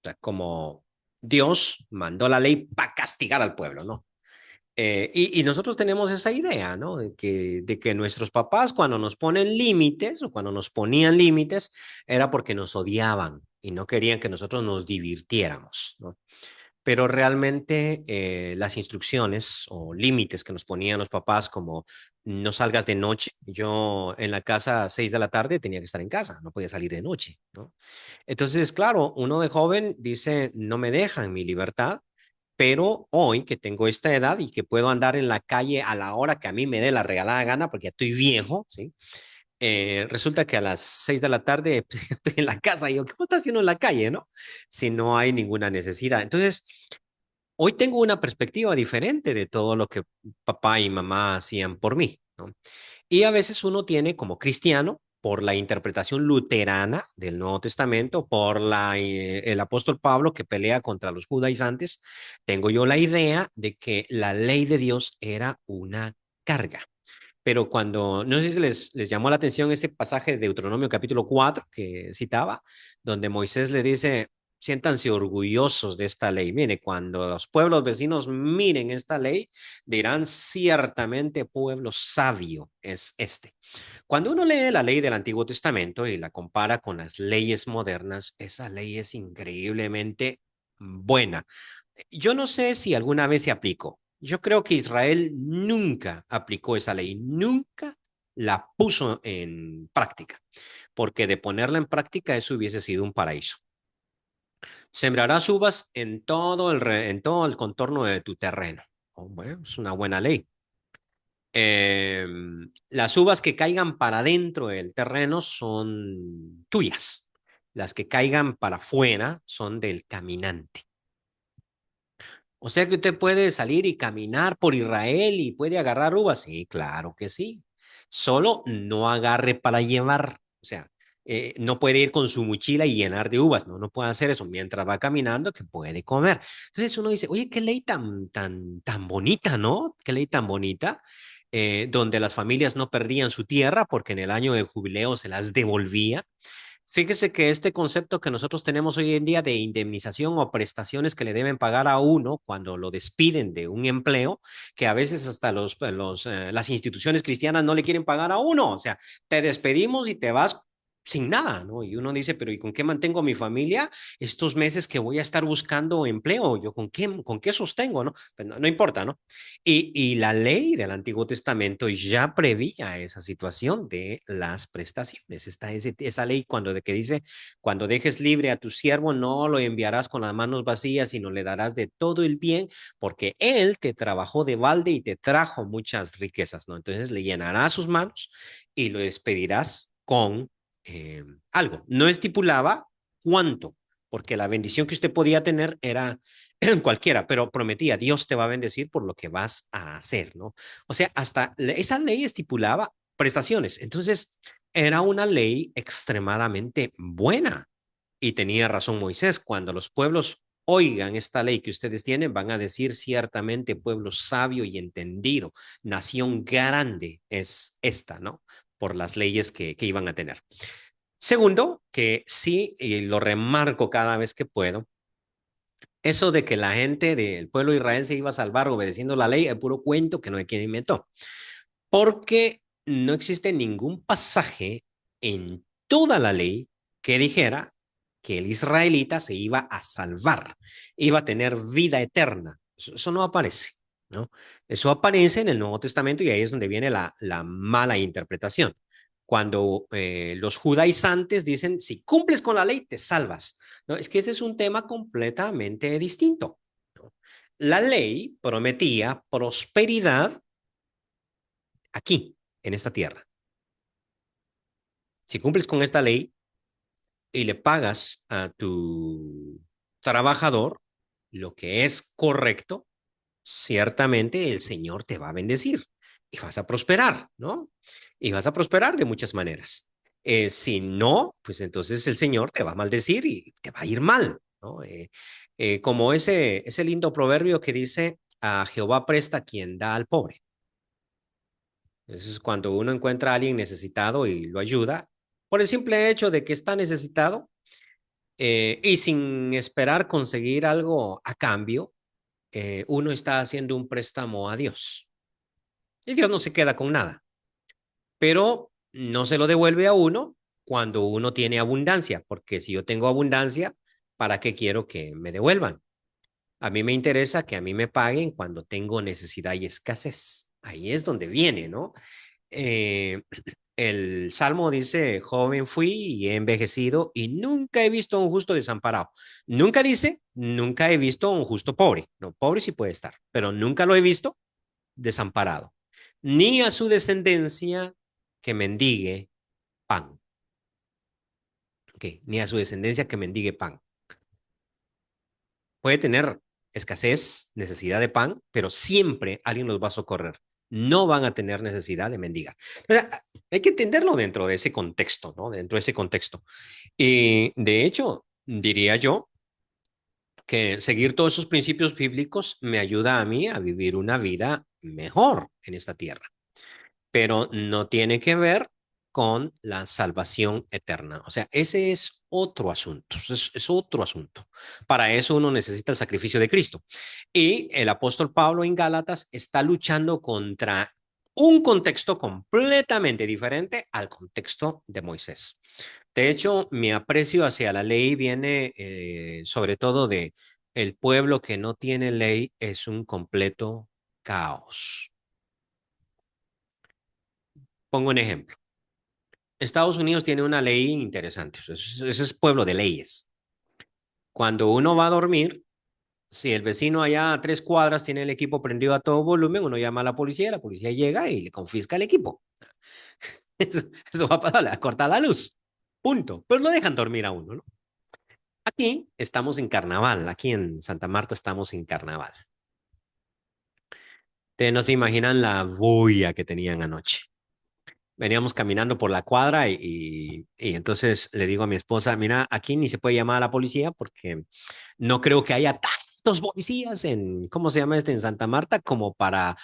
o sea, como Dios mandó la ley para castigar al pueblo, ¿no? Y nosotros tenemos esa idea, ¿no? De que nuestros papás cuando nos ponen límites o cuando nos ponían límites era porque nos odiaban y no querían que nosotros nos divirtiéramos, ¿no? Pero realmente las instrucciones o límites que nos ponían los papás como no salgas de noche, yo en la casa a 6 de la tarde tenía que estar en casa, no podía salir de noche, ¿no? Entonces, claro, uno de joven dice, no me dejan mi libertad, pero hoy que tengo esta edad y que puedo andar en la calle a la hora que a mí me dé la regalada gana, porque ya estoy viejo, ¿sí? Resulta que a las 6 de la tarde estoy en la casa y yo, ¿qué estás haciendo en la calle, no? Si no hay ninguna necesidad. Entonces, hoy tengo una perspectiva diferente de todo lo que papá y mamá hacían por mí, ¿no? Y a veces uno tiene como cristiano, por la interpretación luterana del Nuevo Testamento, por el apóstol Pablo que pelea contra los judaizantes, tengo yo la idea de que la ley de Dios era una carga. Pero cuando, no sé si les llamó la atención ese pasaje de Deuteronomio capítulo 4 que citaba, donde Moisés le dice, siéntanse orgullosos de esta ley. Mire, cuando los pueblos vecinos miren esta ley, dirán ciertamente pueblo sabio es este. Cuando uno lee la ley del Antiguo Testamento y la compara con las leyes modernas, esa ley es increíblemente buena. Yo no sé si alguna vez se aplicó. Yo creo que Israel nunca aplicó esa ley, nunca la puso en práctica, porque de ponerla en práctica eso hubiese sido un paraíso. Sembrarás uvas en todo el contorno de tu terreno. Oh, bueno, es una buena ley. Eh, las uvas que caigan para dentro del terreno son tuyas. Las que caigan para afuera son del caminante. O sea que usted puede salir y caminar por Israel y puede agarrar uvas. Sí, claro que sí. Solo no agarre para llevar. O sea, no puede ir con su mochila y llenar de uvas. No, no puede hacer eso. Mientras va caminando, que puede comer. Entonces uno dice, oye, qué ley tan bonita, ¿no? Qué ley tan bonita. Donde las familias no perdían su tierra porque en el año del jubileo se las devolvía. Fíjese que este concepto que nosotros tenemos hoy en día de indemnización o prestaciones que le deben pagar a uno cuando lo despiden de un empleo, que a veces hasta las instituciones cristianas no le quieren pagar a uno, o sea, te despedimos y te vas sin nada, ¿no? Y uno dice, pero ¿y con qué mantengo a mi familia estos meses que voy a estar buscando empleo? ¿Yo con qué sostengo, no? Pues no, no importa, ¿no? Y la ley del Antiguo Testamento ya prevía esa situación de las prestaciones. Está esa ley cuando de que dice, cuando dejes libre a tu siervo, no lo enviarás con las manos vacías, sino le darás de todo el bien, porque él te trabajó de balde y te trajo muchas riquezas, ¿no? Entonces le llenarás sus manos y lo despedirás con algo. No estipulaba cuánto, porque la bendición que usted podía tener era cualquiera, pero prometía, Dios te va a bendecir por lo que vas a hacer, ¿no? O sea, hasta esa ley estipulaba prestaciones. Entonces, era una ley extremadamente buena. Y tenía razón Moisés, cuando los pueblos oigan esta ley que ustedes tienen, van a decir ciertamente pueblo sabio y entendido, nación grande es esta, ¿no? Por las leyes que iban a tener. Segundo, que sí, y lo remarco cada vez que puedo, eso de que la gente del pueblo de Israel se iba a salvar obedeciendo la ley es puro cuento que no hay quien inventó, porque no existe ningún pasaje en toda la ley que dijera que el israelita se iba a salvar, iba a tener vida eterna. Eso no aparece, ¿no? Eso aparece en el Nuevo Testamento y ahí es donde viene la mala interpretación. Cuando los judaizantes dicen, si cumples con la ley, te salvas. No, es que ese es un tema completamente distinto, ¿no? La ley prometía prosperidad aquí, en esta tierra. Si cumples con esta ley y le pagas a tu trabajador lo que es correcto, ciertamente el Señor te va a bendecir y vas a prosperar, ¿no? Y vas a prosperar de muchas maneras. Si no, pues entonces el Señor te va a maldecir y te va a ir mal, ¿no? Como ese lindo proverbio que dice, a Jehová presta quien da al pobre. Eso es cuando uno encuentra a alguien necesitado y lo ayuda por el simple hecho de que está necesitado y sin esperar conseguir algo a cambio, uno está haciendo un préstamo a Dios. Y Dios no se queda con nada, pero no se lo devuelve a uno cuando uno tiene abundancia, porque si yo tengo abundancia, ¿para qué quiero que me devuelvan? A mí me interesa que a mí me paguen cuando tengo necesidad y escasez. Ahí es donde viene, ¿no? Eh, el Salmo dice, joven fui y he envejecido y nunca he visto a un justo desamparado. Nunca dice, nunca he visto a un justo pobre. No, pobre sí puede estar, pero nunca lo he visto desamparado. Ni a su descendencia que mendigue pan. Okay, ni a su descendencia que mendigue pan. Puede tener escasez, necesidad de pan, pero siempre alguien los va a socorrer. No van a tener necesidad de mendigar. O sea, hay que entenderlo dentro de ese contexto, ¿no? Dentro de ese contexto. Y de hecho, diría yo que seguir todos esos principios bíblicos me ayuda a mí a vivir una vida mejor en esta tierra, pero no tiene que ver con la salvación eterna. O sea, ese es otro asunto, es otro asunto. Para eso uno necesita el sacrificio de Cristo. Y el apóstol Pablo en Gálatas está luchando contra un contexto completamente diferente al contexto de Moisés. De hecho, mi aprecio hacia la ley viene sobre todo de el pueblo que no tiene ley es un completo caos. Pongo un ejemplo. Estados Unidos tiene una ley interesante. Ese es pueblo de leyes. Cuando uno va a dormir, si el vecino allá a 3 cuadras tiene el equipo prendido a todo volumen, uno llama a la policía llega y le confisca el equipo. Eso, eso va a pasar, le va a cortar la luz. Punto. Pero no dejan dormir a uno, ¿no? Aquí estamos en carnaval, aquí en Santa Marta estamos en carnaval. Ustedes no se imaginan la bulla que tenían anoche. Veníamos caminando por la cuadra y entonces le digo a mi esposa, mira, aquí ni se puede llamar a la policía porque no creo que haya tantos policías en, ¿cómo se llama este? En Santa Marta como para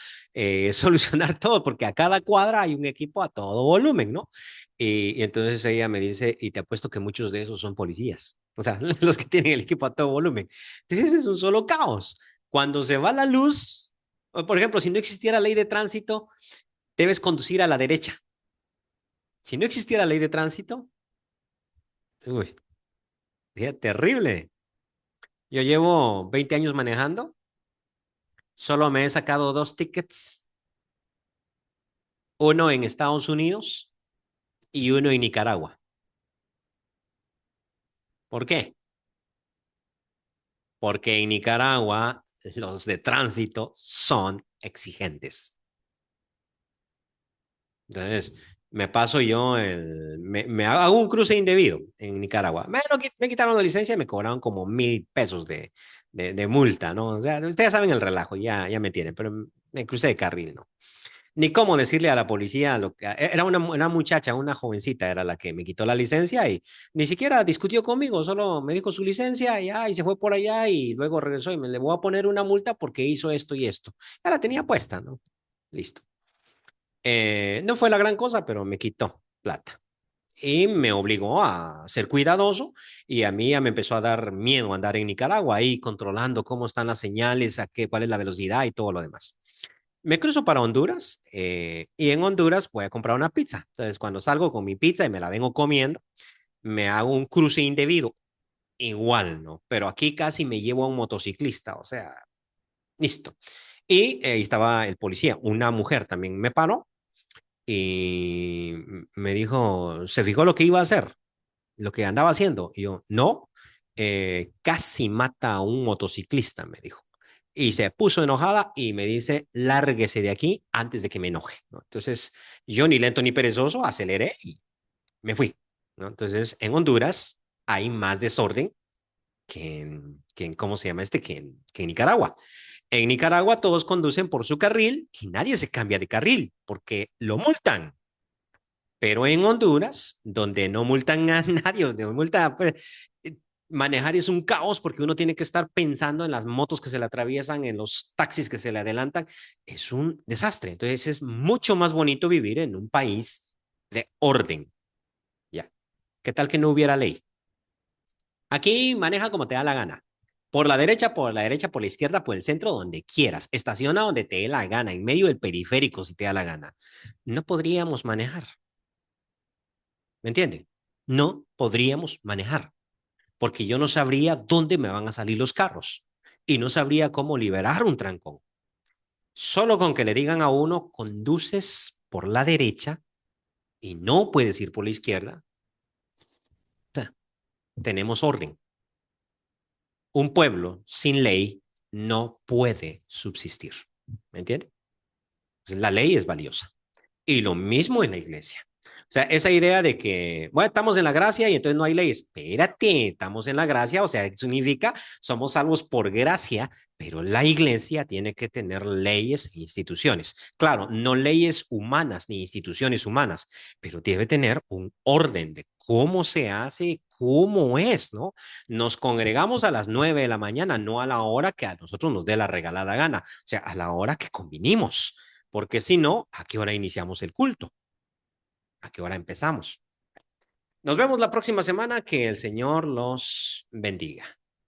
solucionar todo, porque a cada cuadra hay un equipo a todo volumen, ¿no? Y entonces ella me dice, y te apuesto que muchos de esos son policías, o sea, los que tienen el equipo a todo volumen. Entonces es un solo caos. Cuando se va la luz, por ejemplo, si no existiera ley de tránsito, debes conducir a la derecha. Si no existiera ley de tránsito, uy, sería terrible. Yo llevo 20 años manejando, solo me he sacado 2 tickets, uno en Estados Unidos y uno en Nicaragua. ¿Por qué? Porque en Nicaragua los de tránsito son exigentes. Entonces, me paso yo, me hago un cruce indebido en Nicaragua. Me quitaron la licencia y me cobraron como 1,000 pesos de multa, ¿no? O sea, ustedes saben el relajo, ya me tienen, pero me crucé de carril, ¿no? ni cómo decirle a la policía lo que era una muchacha, una jovencita era la que me quitó la licencia y ni siquiera discutió conmigo, solo me dijo su licencia y se fue por allá y luego regresó y me le voy a poner una multa porque hizo esto y esto. Ya la tenía puesta, ¿no? Listo. No fue la gran cosa, pero me quitó plata y me obligó a ser cuidadoso y a mí ya me empezó a dar miedo andar en Nicaragua ahí controlando cómo están las señales, cuál es la velocidad y todo lo demás. Me cruzo para Honduras y en Honduras voy a comprar una pizza. Entonces, cuando salgo con mi pizza y me la vengo comiendo, me hago un cruce indebido. Igual, ¿no? Pero aquí casi me llevo a un motociclista, o sea, listo. Y estaba el policía, una mujer también me paró y me dijo, ¿se fijó lo que iba a hacer? Lo que andaba haciendo. Y yo, no, casi mata a un motociclista, me dijo. Y se puso enojada y me dice, lárguese de aquí antes de que me enoje, ¿no? Entonces, yo ni lento ni perezoso, aceleré y me fui, ¿no? Entonces, en Honduras hay más desorden ¿cómo se llama este? Que en Nicaragua. En Nicaragua todos conducen por su carril y nadie se cambia de carril porque lo multan. Pero en Honduras, donde no multan a nadie, donde no multa, pues, manejar es un caos porque uno tiene que estar pensando en las motos que se le atraviesan, en los taxis que se le adelantan. Es un desastre. Entonces es mucho más bonito vivir en un país de orden. Ya. ¿Qué tal que no hubiera ley? Aquí maneja como te da la gana. Por la derecha, por la derecha, por la izquierda, por el centro, donde quieras. Estaciona donde te dé la gana, en medio del periférico si te da la gana. No podríamos manejar. ¿Me entienden? No podríamos manejar porque yo no sabría dónde me van a salir los carros y no sabría cómo liberar un trancón. Solo con que le digan a uno, conduces por la derecha y no puedes ir por la izquierda, tenemos orden. Un pueblo sin ley no puede subsistir. ¿Me entiende? La ley es valiosa. Y lo mismo en la iglesia. O sea, esa idea de que, bueno, estamos en la gracia y entonces no hay leyes. Espérate, estamos en la gracia, o sea, significa somos salvos por gracia, pero la iglesia tiene que tener leyes e instituciones. Claro, no leyes humanas ni instituciones humanas, pero debe tener un orden de cómo se hace, cómo es, ¿no? Nos congregamos a las 9 de la mañana, no a la hora que a nosotros nos dé la regalada gana, o sea, a la hora que convinimos, porque si no, ¿a qué hora iniciamos el culto? ¿A qué hora empezamos? Nos vemos la próxima semana. Que el Señor los bendiga.